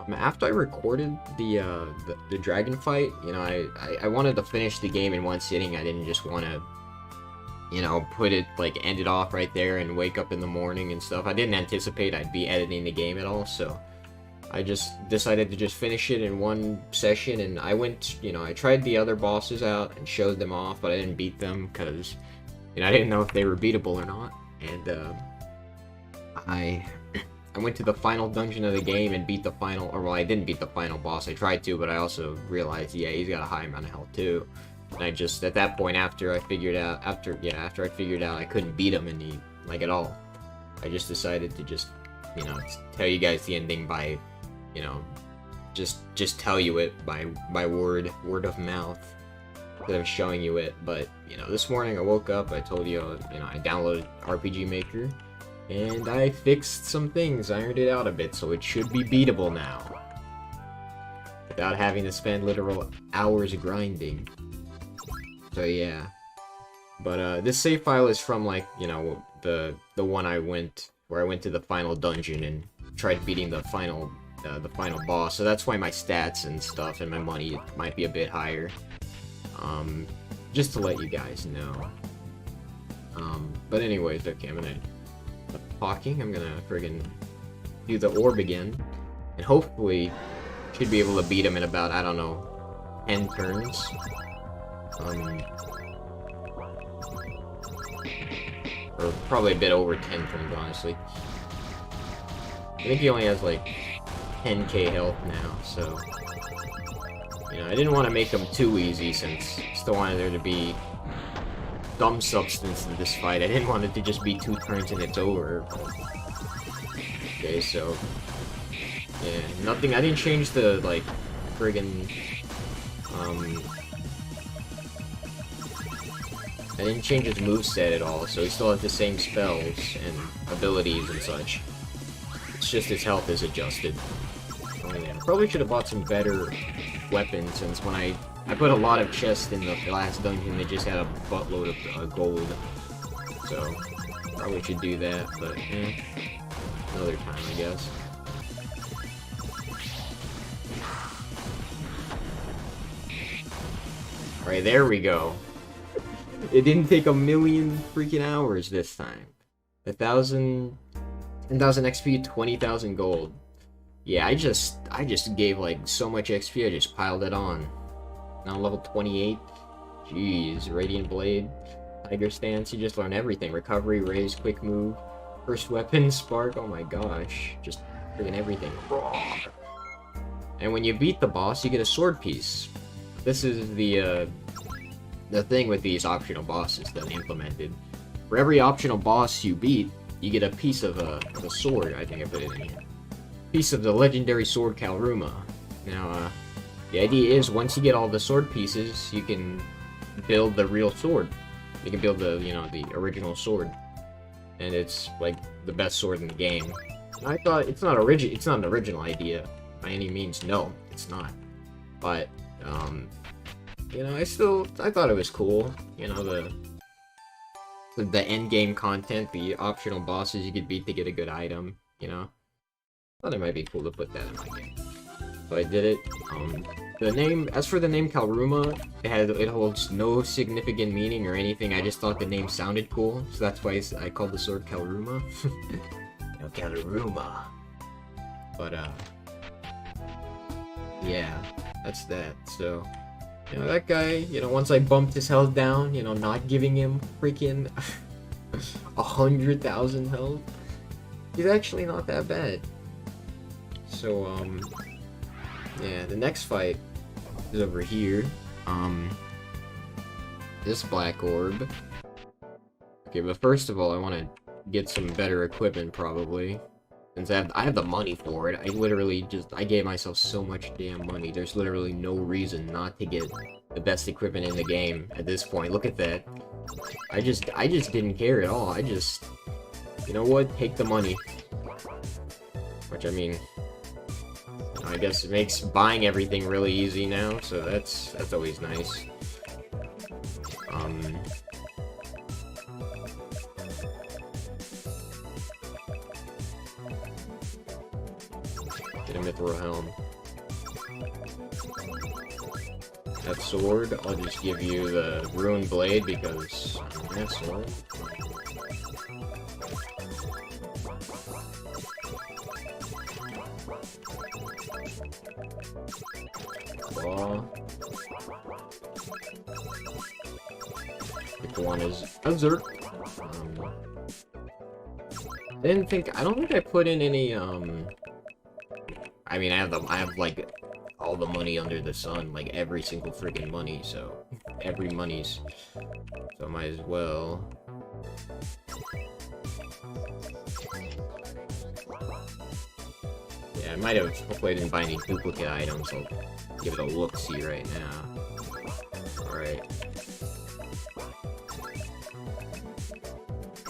after I recorded the dragon fight, you know, I wanted to finish the game in one sitting. I didn't just want to, you know, end it off right there and wake up in the morning and stuff. I didn't anticipate I'd be editing the game at all, so I just decided to just finish it in one session, and I went, you know, I tried the other bosses out and showed them off, but I didn't beat them because, you know, I didn't know if they were beatable or not, and I went to the final dungeon of the game and beat the final, or well, I didn't beat the final boss. I tried to, but I also realized, yeah, he's got a high amount of health too. And I just, at that point, after I figured out I couldn't beat him at all, I just decided to just, you know, tell you guys the ending by, you know, just tell you it by word of mouth instead of showing you it. But, you know, this morning I woke up, I told you, you know, I downloaded RPG Maker, and I fixed some things, ironed it out a bit, so it should be beatable now, without having to spend literal hours grinding. So yeah, but this save file is from, like, you know, the one where I went to the final dungeon and tried beating the final boss, so that's why my stats and stuff and my money might be a bit higher. Just to let you guys know. But anyways, okay, I'm gonna stop talking. I'm gonna friggin' do the orb again, and hopefully should be able to beat him in about, I don't know, 10 turns. Or probably a bit over 10 turns, honestly. I think he only has like 10k health now, so, you know, I didn't want to make him too easy, since I still wanted there to be some substance to this fight. I didn't want it to just be 2 turns and it's over. Okay, so, yeah, nothing, I didn't change the, like, friggin', I didn't change his moveset at all, so he still has the same spells and abilities and such. It's just his health is adjusted. Oh yeah, probably should have bought some better weapons, since when I put a lot of chests in the last dungeon, they just had a buttload of gold. So, probably should do that, but another time, I guess. Alright, there we go. It didn't take a million freaking hours this time. 10,000 XP, 20,000 gold. Yeah, I just gave like so much XP, I just piled it on. Now level 28. Jeez, Radiant Blade. Tiger Stance, you just learn everything. Recovery, raise, quick move, first weapon, spark, oh my gosh. Just freaking everything. And when you beat the boss, you get a sword piece. This is the thing with these optional bosses that I implemented. For every optional boss you beat, you get a piece of a sword. I think I put it in here. Piece of the legendary sword Kalruma. Now, the idea is once you get all the sword pieces, you can build the real sword. You can build the, you know, the original sword. And it's like the best sword in the game. I thought it's not an original idea by any means. No, it's not. But you know, I thought it was cool. You know, the end game content, the optional bosses you could beat to get a good item. You know, thought it might be cool to put that in my game. So I did it. As for the name Kalruma, it holds no significant meaning or anything. I just thought the name sounded cool, so that's why I called the sword Kalruma. No, Kalruma. But yeah, that's that. So, you know, that guy, you know, once I bumped his health down, you know, not giving him freaking 100,000 health, he's actually not that bad. So, yeah, the next fight is over here. This black orb. Okay, but first of all, I want to get some better equipment, probably. Since I have the money for it. I gave myself so much damn money. There's literally no reason not to get the best equipment in the game at this point. Look at that. I just didn't care at all. You know what? Take the money. Which, I mean, I guess it makes buying everything really easy now, so that's always nice. Get a mithril helm. That sword, I'll just give you the ruined blade because I'm an asshole. Claw. Pick one is Azurk. I don't think I put in any, I mean, I have like all the money under the sun, like every single freaking money, so every money's, so I might as well. Yeah, I might have, hopefully I didn't buy any duplicate items. I'll give it a look-see right now. Alright.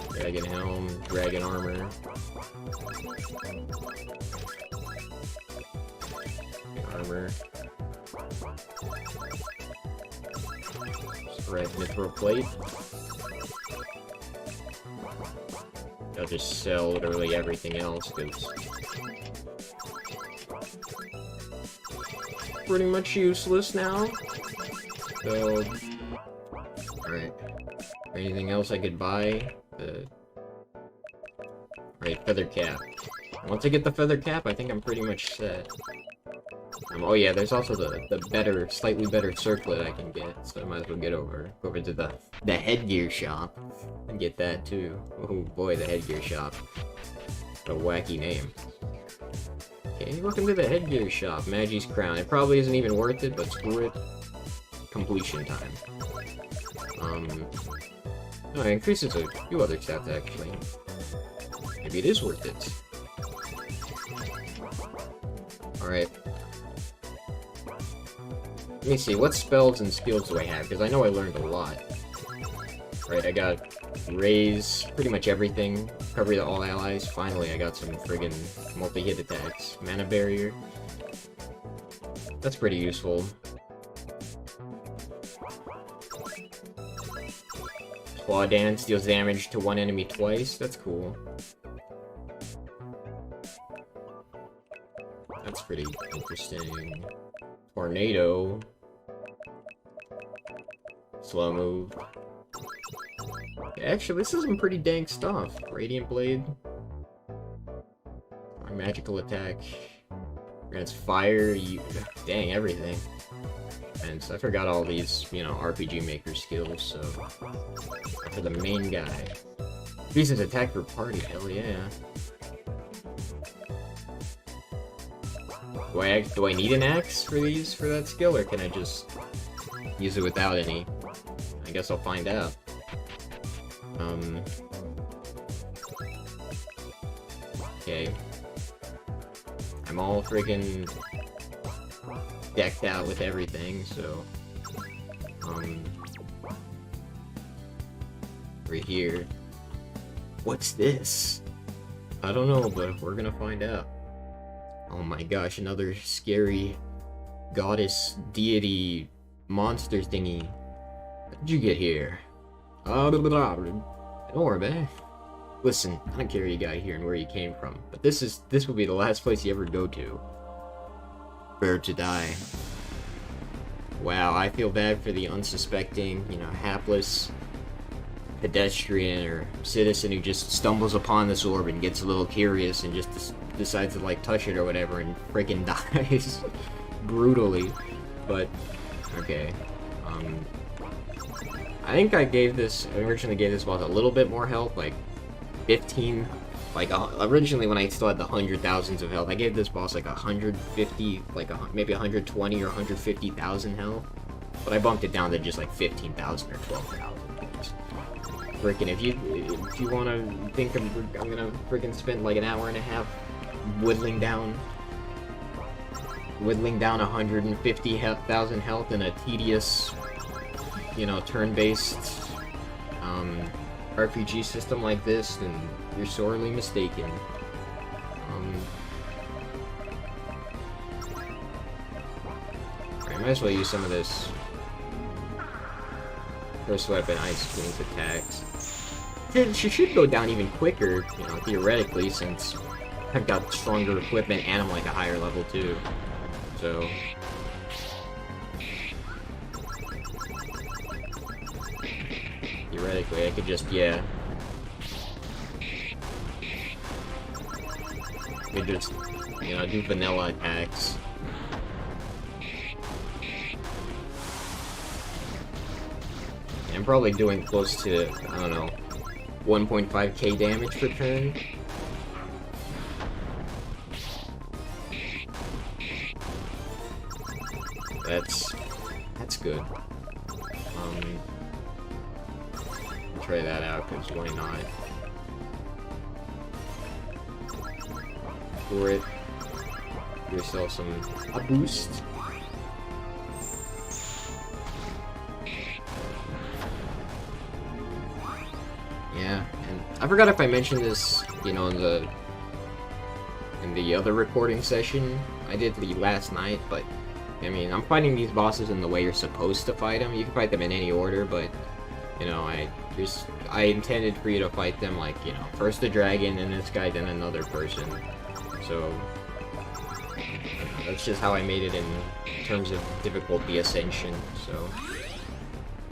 Dragon helm, dragon armor. Armor. Red mithril plate. I'll just sell literally everything else because pretty much useless now. So, alright. Anything else I could buy? Alright, feather cap. Once I get the feather cap, I think I'm pretty much set. Oh yeah, there's also the slightly better circlet I can get, so I might as well go over to the headgear shop and get that too. Oh boy, the headgear shop. What a wacky name. Okay, welcome to the headgear shop. Magi's crown. It probably isn't even worth it, but screw it. Completion time. No, it increases a few other stats actually. Maybe it is worth it. Alright. Let me see, what spells and skills do I have? Because I know I learned a lot. Right, I got raise, pretty much everything. Recovery to all allies. Finally, I got some friggin' multi-hit attacks. Mana barrier. That's pretty useful. Claw dance deals damage to one enemy twice. That's cool. That's pretty interesting. Tornado. Slow move. Actually, this is some pretty dang stuff. Radiant Blade. Magical attack. Grants fire. Dang, everything. And sense. I forgot all these, you know, RPG Maker skills, so... For the main guy. Increases attack per party, hell yeah. Do I need an axe for that skill, or can I just use it without any? I guess I'll find out. Okay. I'm all friggin' decked out with everything, so... We're here. What's this? I don't know, but we're gonna find out. Oh my gosh, another scary goddess, deity, monster thingy. How'd you get here? Don't worry, man. Listen, I don't care where you got here and where you came from, but this will be the last place you ever go to. Prepare to die. Wow, I feel bad for the unsuspecting, you know, hapless pedestrian or citizen who just stumbles upon this orb and gets a little curious and just decides to, like, touch it or whatever and freaking dies brutally. But, okay. I think I originally gave this boss a little bit more health, like 15, like originally when I still had the 100,000s of health, I gave this boss like 150, like maybe 120 or 150,000 health, but I bumped it down to just like 15,000 or 12,000. Freaking, if you want to think I'm gonna freaking spend like an hour and a half whittling down 150,000 health in a tedious, you know, turn-based RPG system like this, then you're sorely mistaken. I might as well use some of this first weapon, Ice Queen's attacks. She should go down even quicker, you know, theoretically, since I've got stronger equipment and I'm like a higher level too. So theoretically, I could just, yeah. I could just, you know, do vanilla attacks. And I'm probably doing close to, I don't know, 1.5k damage per turn. That's good. Try that out, because why not? For it, give yourself a boost. Yeah, and I forgot if I mentioned this, you know, in the other recording session I did last night, but I mean, I'm fighting these bosses in the way you're supposed to fight them. You can fight them in any order, but you know, I intended for you to fight them like, you know, first the dragon, then this guy, then another person. So that's just how I made it in terms of difficulty ascension. So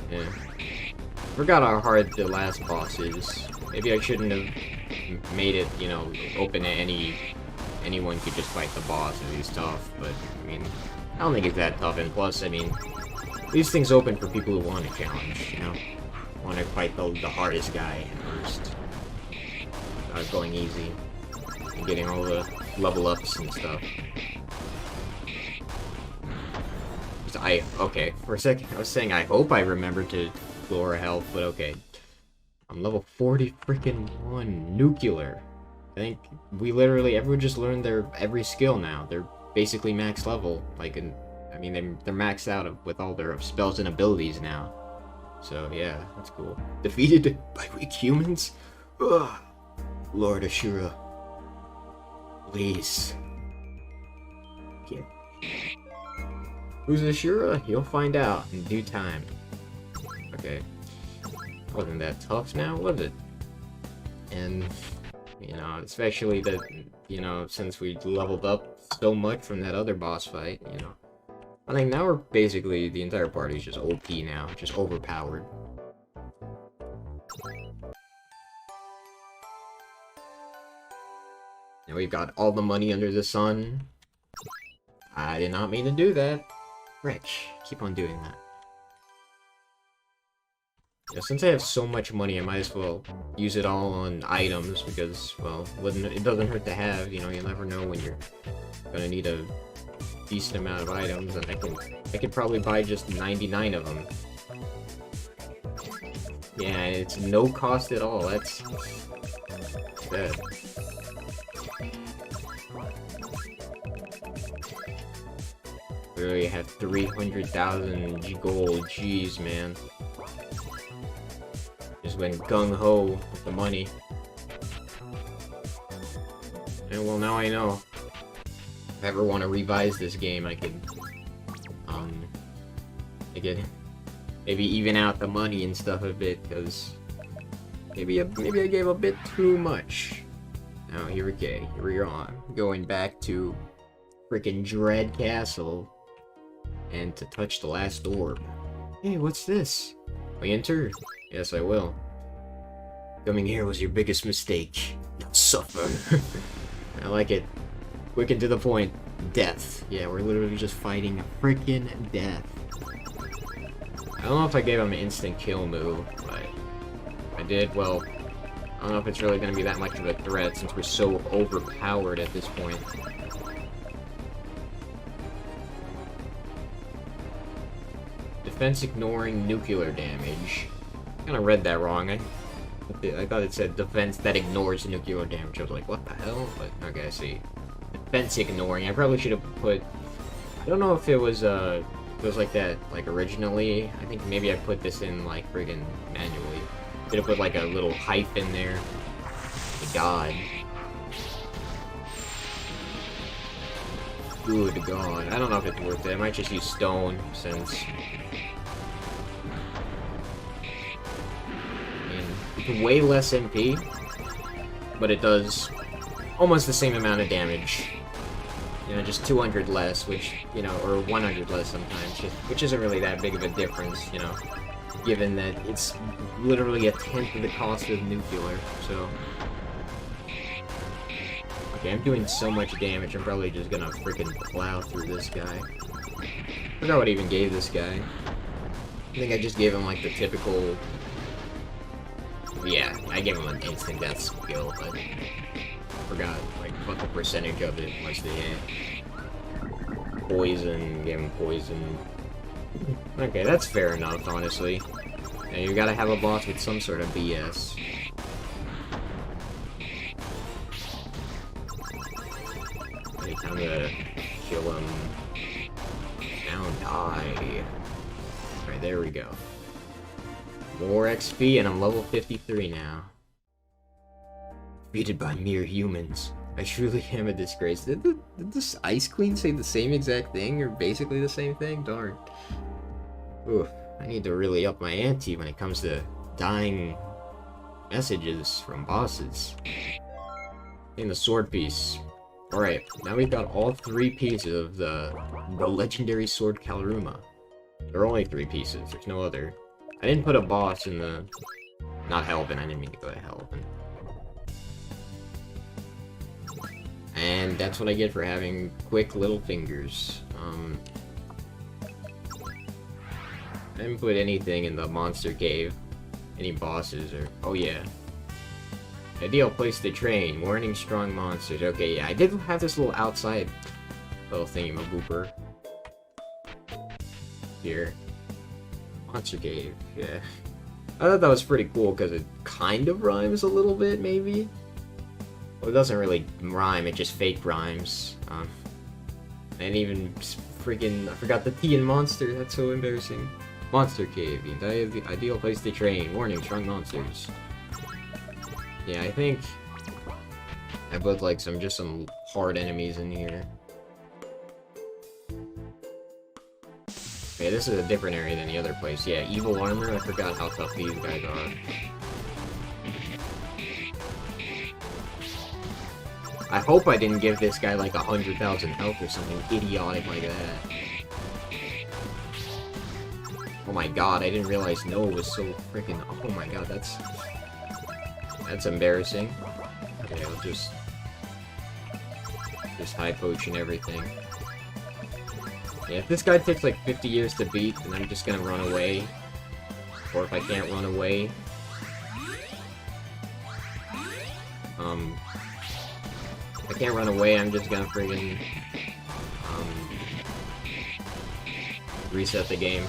yeah, forgot how hard the last boss is. Maybe I shouldn't have made it, you know, open to anyone could just fight the boss if he's tough. But I mean, I don't think it's that tough. And plus, I mean, these things open for people who want a challenge, you know. Want to fight the hardest guy first. Going easy. And getting all the level ups and stuff. Okay, for a second I was saying I hope I remember to lower health, but okay. I'm level 40 freaking 1 nuclear. I think everyone just learned every skill now. They're basically max level. Like, I mean, they're maxed out with all their spells and abilities now. So yeah, that's cool. Defeated by weak humans? Ugh. Lord Ashura, please. Get. Who's Ashura? You'll find out in due time. Okay. Wasn't that tough now, was it? And, you know, especially that, you know, since we leveled up so much from that other boss fight, you know. I think now we're basically, the entire party is just OP now, just overpowered. Now we've got all the money under the sun. I did not mean to do that. Rich. Keep on doing that. Yeah, since I have so much money, I might as well use it all on items because, well, it doesn't hurt to have. You know, you never know when you're gonna need a decent amount of items, and I could probably buy just 99 of them. Yeah, it's no cost at all. That's good. We already have 300,000 gold. Jeez, man. Just went gung-ho with the money. And well, now I know. If I ever want to revise this game, I could maybe even out the money and stuff a bit, because maybe I gave a bit too much. Now here we go. Going back to freaking Dread Castle, and to touch the last orb. Hey, what's this? We enter? Yes, I will. Coming here was your biggest mistake. Now suffer. I like it. Quick and to the point. Death. Yeah, we're literally just fighting a freaking death. I don't know if I gave him an instant kill move, but if I did, well, I don't know if it's really going to be that much of a threat since we're so overpowered at this point. Defense ignoring nuclear damage. I kind of read that wrong. I thought it said defense that ignores nuclear damage. I was like, what the hell? But okay, I see. Defense ignoring. I probably should have put. I don't know if it was like that like originally. I think maybe I put this in like friggin' manually. Should have put like a little hyphen there. God. Good God. I don't know if it's worth it. I might just use stone since. It's way less MP, but it does almost the same amount of damage. You know, just 200 less, which, you know, or 100 less sometimes, which isn't really that big of a difference, you know, given that it's literally a tenth of the cost of nuclear, so. Okay, I'm doing so much damage, I'm probably just gonna freaking plow through this guy. I forgot what I even gave this guy. I think I just gave him, like, the typical. Yeah, I gave him an instant death skill, but I forgot like what the percentage of it was. The poison, gave him poison. Okay, that's fair enough, honestly. Now you gotta have a boss with some sort of BS. Okay, time to kill him. Now die. Alright, there we go. More XP, and I'm level 53 now. Defeated by mere humans. I truly am a disgrace. Did this Ice Queen say the same exact thing, or basically the same thing? Darn. Oof. I need to really up my ante when it comes to dying messages from bosses. In the sword piece. Alright, now we've got all 3 pieces of the legendary sword Kalruma. There are only 3 pieces, there's no other. I didn't put a boss in the. Not Helvin, I didn't mean to go to Helvin. And that's what I get for having quick little fingers. I didn't put anything in the monster cave. Any bosses or. Oh yeah. Ideal place to train. Warning strong monsters. Okay, yeah, I did have this little outside little thingy-mabooper. Here. Monster cave, yeah. I thought that was pretty cool because it kind of rhymes a little bit, maybe? Well, it doesn't really rhyme, it just fake rhymes. And even freaking, I forgot the T in monster, that's so embarrassing. Monster cave, the ideal place to train. Warning, strong monsters. Yeah, I think I put like some hard enemies in here. Okay, this is a different area than the other place. Yeah, evil armor, I forgot how tough these guys are. I hope I didn't give this guy like 100,000 health or something idiotic like that. Oh my god, I didn't realize Noah was so freaking. Oh my god, that's embarrassing. Okay, I'll just high potion everything. Yeah, if this guy takes like 50 years to beat, then I'm just gonna run away. Or if I can't run away, if I can't run away, I'm just gonna friggin' reset the game.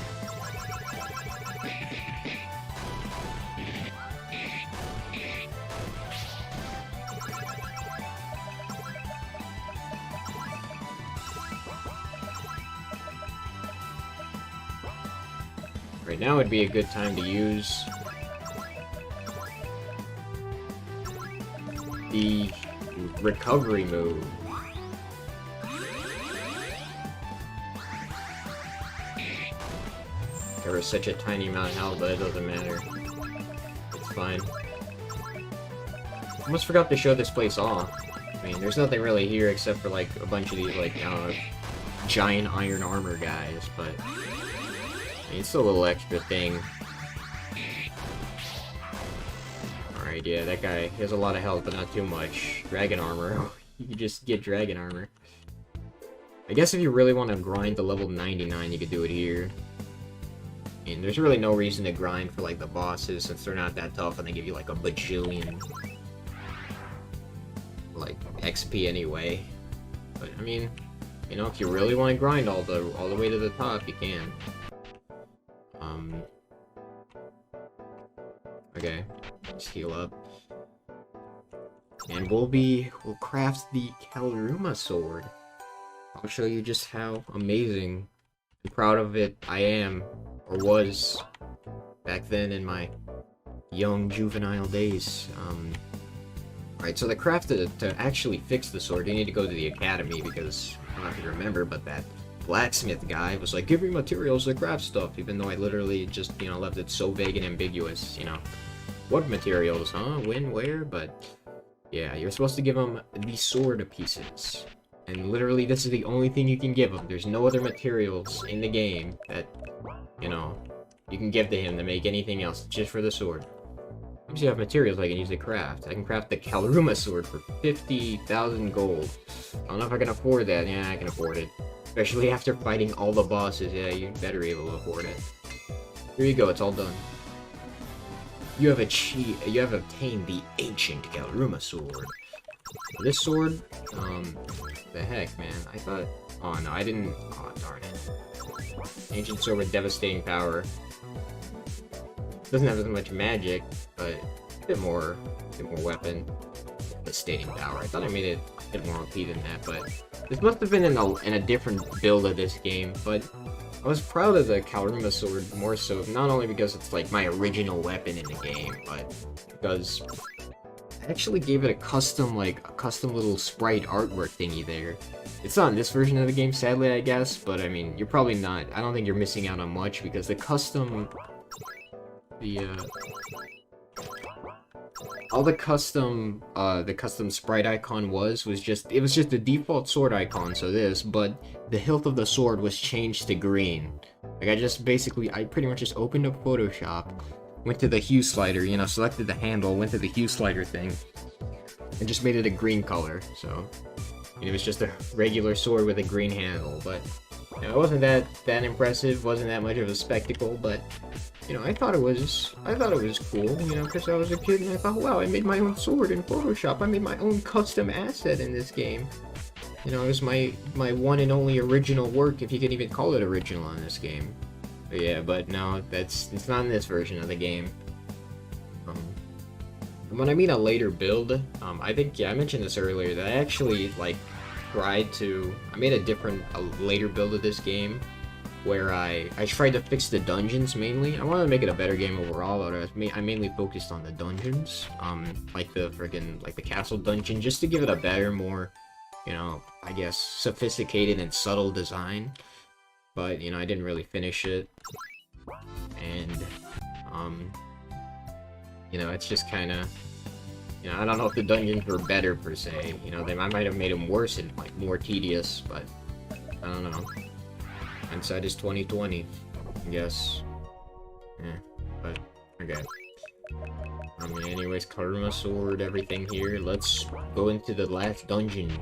Right now would be a good time to use the recovery move. There was such a tiny amount of health, but it doesn't matter. It's fine. Almost forgot to show this place off. I mean, there's nothing really here except for like a bunch of these like giant iron armor guys, but I mean, it's a little extra thing. Alright, yeah, that guy, he has a lot of health, but not too much. Dragon armor. You can just get dragon armor. I guess if you really want to grind to level 99, you could do it here. I mean, there's really no reason to grind for, like, the bosses, since they're not that tough, and they give you, like, a bajillion, like, XP anyway. But, I mean, you know, if you really want to grind all the way to the top, you can. Okay, just heal up. And we'll craft the Kalruma sword. I'll show you just how amazing and proud of it I am, or was, back then in my young juvenile days. Alright, so the craft to actually fix the sword, you need to go to the academy, because, I don't know if you remember, but that blacksmith guy was like, give me materials to craft stuff, even though I literally just, you know, left it so vague and ambiguous, you know. What materials, huh? When, where? But, yeah, you're supposed to give him the sword pieces. And literally, this is the only thing you can give him. There's no other materials in the game that, you know, you can give to him to make anything else, just for the sword. Let me see if I have materials I can use to craft. I can craft the Kalruma sword for 50,000 gold. I don't know if I can afford that. Yeah, I can afford it. Especially after fighting all the bosses. Yeah, you better be able to afford it. Here you go, it's all done. You have obtained the ancient Kalruma sword. This sword, the heck, man. I thought, oh no, I didn't, oh darn it. Ancient sword with devastating power. Doesn't have as much magic, but a bit more weapon. Devastating power. I thought I made it a bit more OP than that, but this must have been in a different build of this game, but I was proud of the Kalruma sword more so, not only because it's like my original weapon in the game, but because I actually gave it a custom little sprite artwork thingy there. It's not in this version of the game, sadly, I guess, but I mean, you're probably not, I don't think you're missing out on much, because the custom sprite icon was just the default sword icon, so this, but the hilt of the sword was changed to green. Like, I pretty much just opened up Photoshop, went to the hue slider, you know, selected the handle, went to the hue slider thing, and just made it a green color, so it was just a regular sword with a green handle, but, you know, it wasn't that impressive, wasn't that much of a spectacle, but, you know, I thought it was cool, you know, because I was a kid and I thought, wow, I made my own sword in Photoshop, I made my own custom asset in this game. You know, it was my one and only original work, if you can even call it original in this game. But yeah, but no, it's not in this version of the game. And when I mean a later build, I think, yeah, I mentioned this earlier, that I actually, like, I made a later build of this game, where I tried to fix the dungeons mainly. I wanted to make it a better game overall, but I mainly focused on the dungeons, like the castle dungeon, just to give it a better, more, you know, I guess, sophisticated and subtle design. But, you know, I didn't really finish it, and, you know, it's just kind of, you know, I don't know if the dungeons were better, per se, you know, I might have made them worse and, like, more tedious, but, I don't know. Hindsight is 2020, I guess. Yeah, but, okay. Anyways, Kalruma sword, everything here. Let's go into the last dungeon.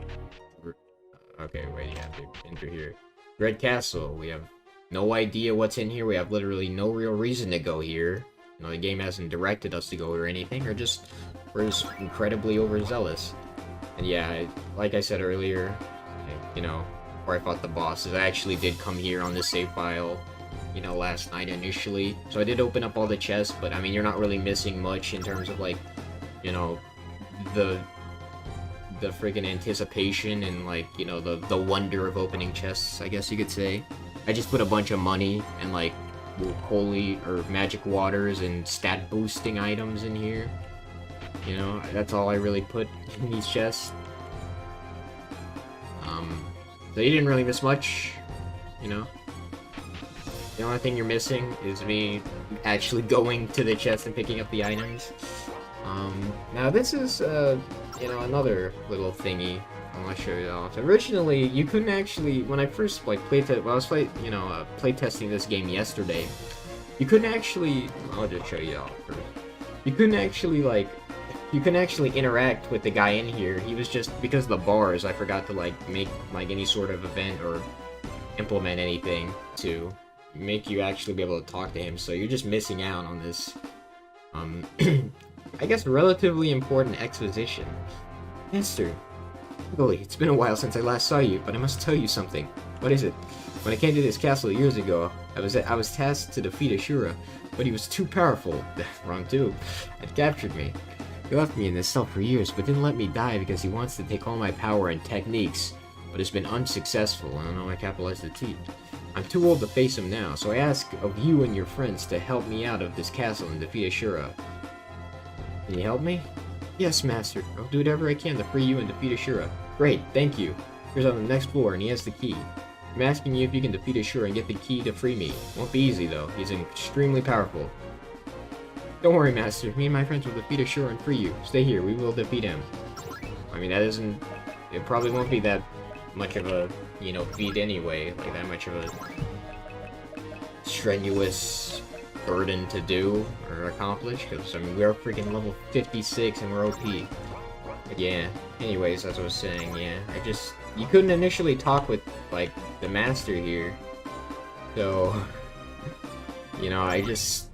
Okay, wait, you have to enter here. Red Castle. We have no idea what's in here. We have literally no real reason to go here. You know, the game hasn't directed us to go or anything, or just we're just incredibly overzealous. And yeah, like I said earlier, you know, before I fought the bosses, I actually did come here on this save file, you know, last night initially. So I did open up all the chests, but I mean, you're not really missing much in terms of like, you know, the freaking anticipation and like, you know, the wonder of opening chests, I guess you could say. I just put a bunch of money and like holy or magic waters and stat boosting items in here. You know, that's all I really put in these chests. So you didn't really miss much, you know. The only thing you're missing is me actually going to the chest and picking up the items. Now this is, you know, another little thingy I want to show you off. Originally, you couldn't actually, when I first like play testing this game yesterday, you couldn't actually, I'll just show you off first. You couldn't actually interact with the guy in here. He was just, because of the bars, I forgot to like make like any sort of event or implement anything to make you actually be able to talk to him. So you're just missing out on this, I guess, relatively important exposition. Master, Gully, it's been a while since I last saw you, but I must tell you something. What is it? When I came to this castle years ago, I was tasked to defeat Ashura, but he was too powerful. Wrong too. It captured me. He left me in this cell for years, but didn't let me die because he wants to take all my power and techniques, but has been unsuccessful. I don't know, I capitalized the T. I'm too old to face him now, so I ask of you and your friends to help me out of this castle and defeat Ashura. Can you help me? Yes, Master. I'll do whatever I can to free you and defeat Ashura. Great, thank you. Here's on the next floor, and he has the key. I'm asking you if you can defeat Ashura and get the key to free me. Won't be easy, though. He's extremely powerful. Don't worry, Master. Me and my friends will defeat Ashura and free you. Stay here. We will defeat him. I mean, that isn't... It probably won't be that much of a, you know, feat anyway. Like, that much of a strenuous burden to do or accomplish. Because, I mean, we're freaking level 56 and we're OP. But yeah. Anyways, as I was saying, yeah. You couldn't initially talk with, like, the Master here. So... You know, you just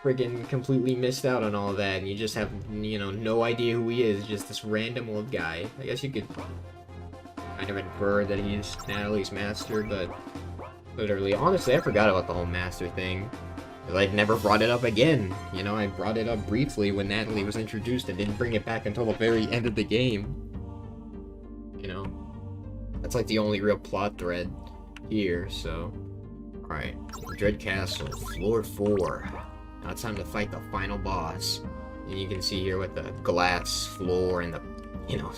friggin' completely missed out on all that, and you just have, you know, no idea who he is, just this random old guy. I guess you could kind of infer that he's Natalie's master, but literally, honestly, I forgot about the whole master thing. I never brought it up again. You know, I brought it up briefly when Natalie was introduced and didn't bring it back until the very end of the game. You know, that's like the only real plot thread here, so. Alright, Dread Castle, floor 4. Now it's time to fight the final boss. And you can see here with the glass floor and the, you know,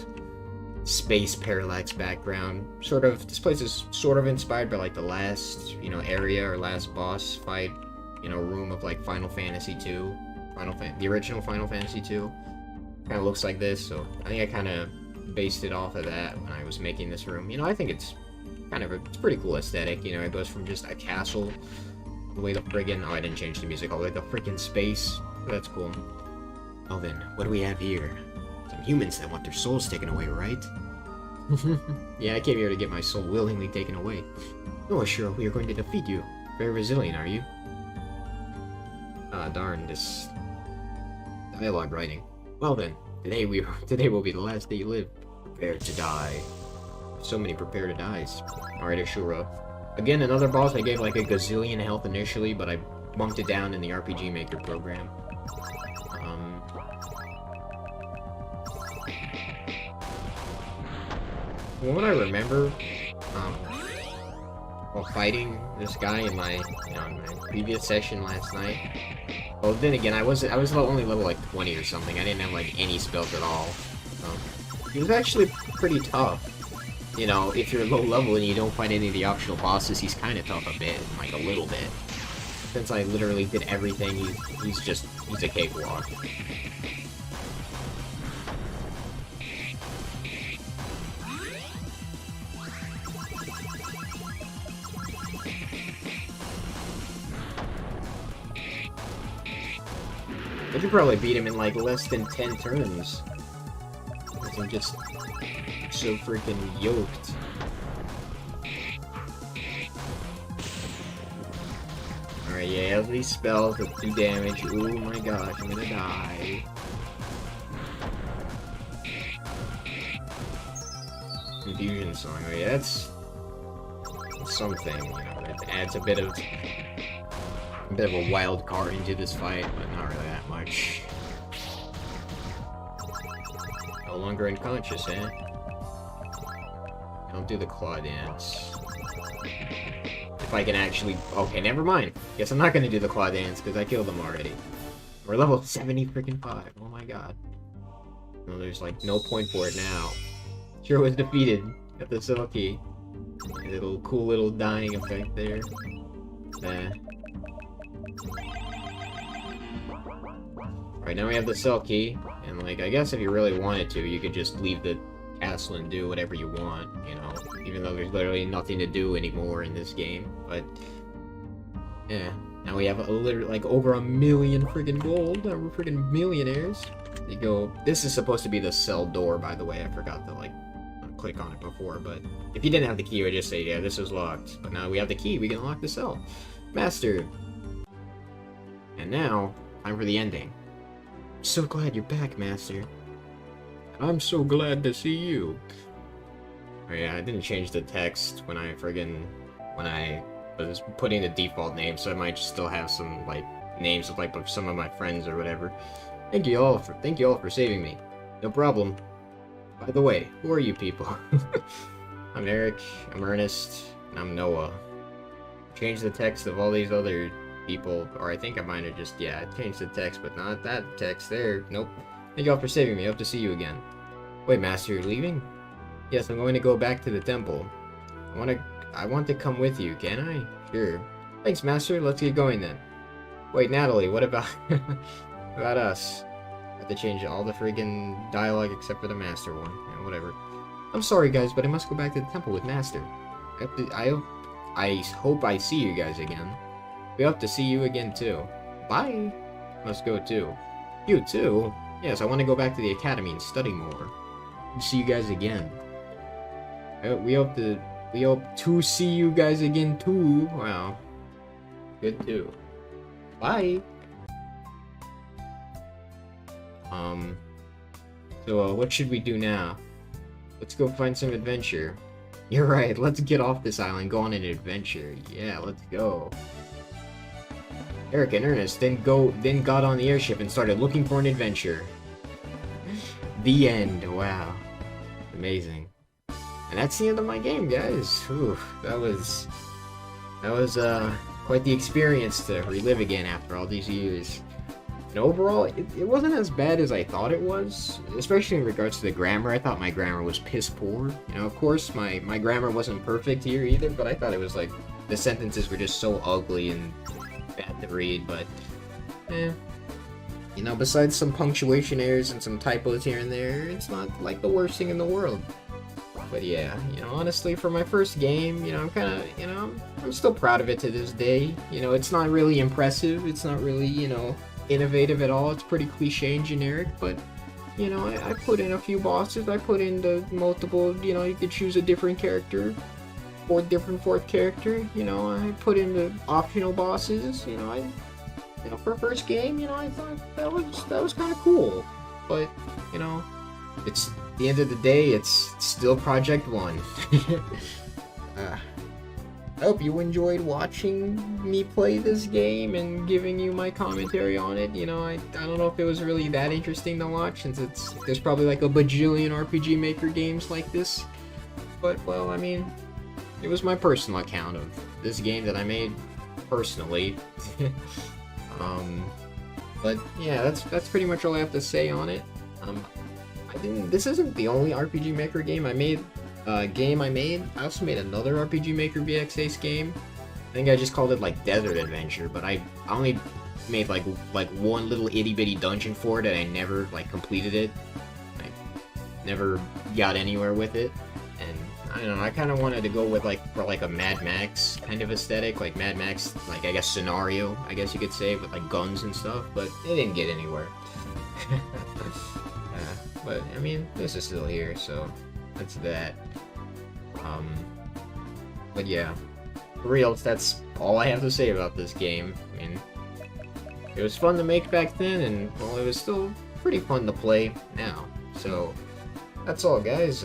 space parallax background. This place is sort of inspired by like the last, you know, area or last boss fight, you know, room of like Final Fantasy II. The original Final Fantasy II. Kind of looks like this, so I think I kind of based it off of that when I was making this room. You know, I think it's it's pretty cool aesthetic, you know, it goes from just a castle, the way the friggin', oh, I didn't change the music, all the way the friggin' space, that's cool. Oh then, what do we have here? Some humans that want their souls taken away, right? Yeah, I came here to get my soul willingly taken away. No, Ashura, we are going to defeat you. Very resilient, are you? Ah, darn, this dialogue writing. Well then, today will be the last day you live. Prepare to die. So many prepare to dies. Alright, Ashura. Again, another boss I gave like a gazillion health initially, but I bumped it down in the RPG Maker program. From what I remember, while fighting this guy in my, in my previous session last night. Well, then again, I was only level like 20 or something. I didn't have like any spells at all. He was actually pretty tough. You know, if you're low level and you don't fight any of the optional bosses, he's kind of tough a bit, like a little bit. Since I literally did everything, he's a cakewalk. I could probably beat him in like less than 10 turns. I'm just so freaking yoked. Alright, yeah, these spells with 2 damage. Oh my gosh, I'm gonna die. Confusion song. Oh yeah, that's something. You know, it adds a bit of a wild card into this fight, but not really that much. No longer unconscious, eh? Don't do the claw dance. If I can actually... Okay, never mind. Guess I'm not gonna do the claw dance, because I killed them already. We're level 70 freaking 5. Oh my god. No, there's like no point for it now. Sure was defeated at the Silky. A little cool little dying effect there. Right, now we have the cell key, and like, I guess if you really wanted to, you could just leave the castle and do whatever you want, you know, even though there's literally nothing to do anymore in this game, but, yeah, now we have literally, like, over 1 million friggin' gold, we're friggin' millionaires. You go, this is supposed to be the cell door, by the way, I forgot to, like, click on it before, but if you didn't have the key, I would just say, yeah, this is locked, but now we have the key, we can unlock the cell. Master! And now, time for the ending. So glad you're back, Master. I'm so glad to see you. Oh yeah, I didn't change the text when I was putting the default name, so I might still have some like names of like of some of my friends or whatever. Thank you all for saving me. No problem. By the way, who are you people? I'm Eric, I'm Ernest, and I'm Noah. Change the text of all these other people, or I think I might have just, yeah, I changed the text, but not that text there. Nope. Thank you all for saving me. Hope to see you again. Wait, Master, you're leaving? Yes, I'm going to go back to the temple. I want to come with you, can I? Sure. Thanks, Master. Let's get going then. Wait, Natalie, what about about us? I have to change all the friggin' dialogue except for the Master one. Yeah, whatever. I'm sorry, guys, but I must go back to the temple with Master. I hope I see you guys again. We hope to see you again too. Bye. Must go too. You too? Yes, I want to go back to the academy and study more. See you guys again. We hope to see you guys again too. Wow. Good too. Bye. So what should we do now? Let's go find some adventure. You're right, let's get off this island, go on an adventure. Yeah, let's go. Eric and Ernest then got on the airship and started looking for an adventure. The end. Wow. Amazing. And that's the end of my game, guys. Whew, that was quite the experience to relive again after all these years. And overall, it wasn't as bad as I thought it was, especially in regards to the grammar. I thought my grammar was piss poor. You know, of course, my grammar wasn't perfect here either, but I thought it was like, the sentences were just so ugly and bad to read, but you know, besides some punctuation errors and some typos here and there, it's not like the worst thing in the world. But yeah, you know, honestly, for my first game, you know, I'm kind of, you know, I'm still proud of it to this day. You know, it's not really impressive, it's not really, you know, innovative at all, it's pretty cliche and generic, but you know, I put in a few bosses, I put in the multiple, you know, you could choose a different character, or different fourth character, you know, I put in the optional bosses, you know, for a first game, you know, I thought that was kind of cool, but, you know, it's, at the end of the day, it's still Project 1. I hope you enjoyed watching me play this game and giving you my commentary on it. You know, I don't know if it was really that interesting to watch, since there's probably like a bajillion RPG Maker games like this, but, well, I mean, it was my personal account of this game that I made personally. But yeah, that's pretty much all I have to say on it. This isn't the only RPG Maker game I made. I also made another RPG Maker VX Ace game. I think I just called it like Desert Adventure, but I only made like one little itty bitty dungeon for it, and I never like completed it. I never got anywhere with it, and I don't know. I kind of wanted to go with for a Mad Max kind of aesthetic, like Mad Max, like I guess scenario, I guess you could say, with like guns and stuff, but it didn't get anywhere. But I mean, this is still here, so that's that. But yeah, for real, that's all I have to say about this game. I mean, it was fun to make back then, and well, it was still pretty fun to play now. So that's all, guys.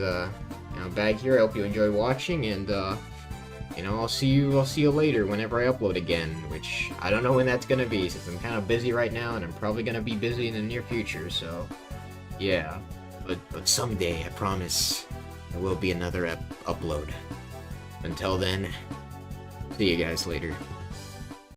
Back here. I hope you enjoy watching, and I'll see you later whenever I upload again, which I don't know when that's gonna be, since I'm kind of busy right now, and I'm probably gonna be busy in the near future. So yeah, but someday, I promise, there will be another upload. Until then, see you guys later.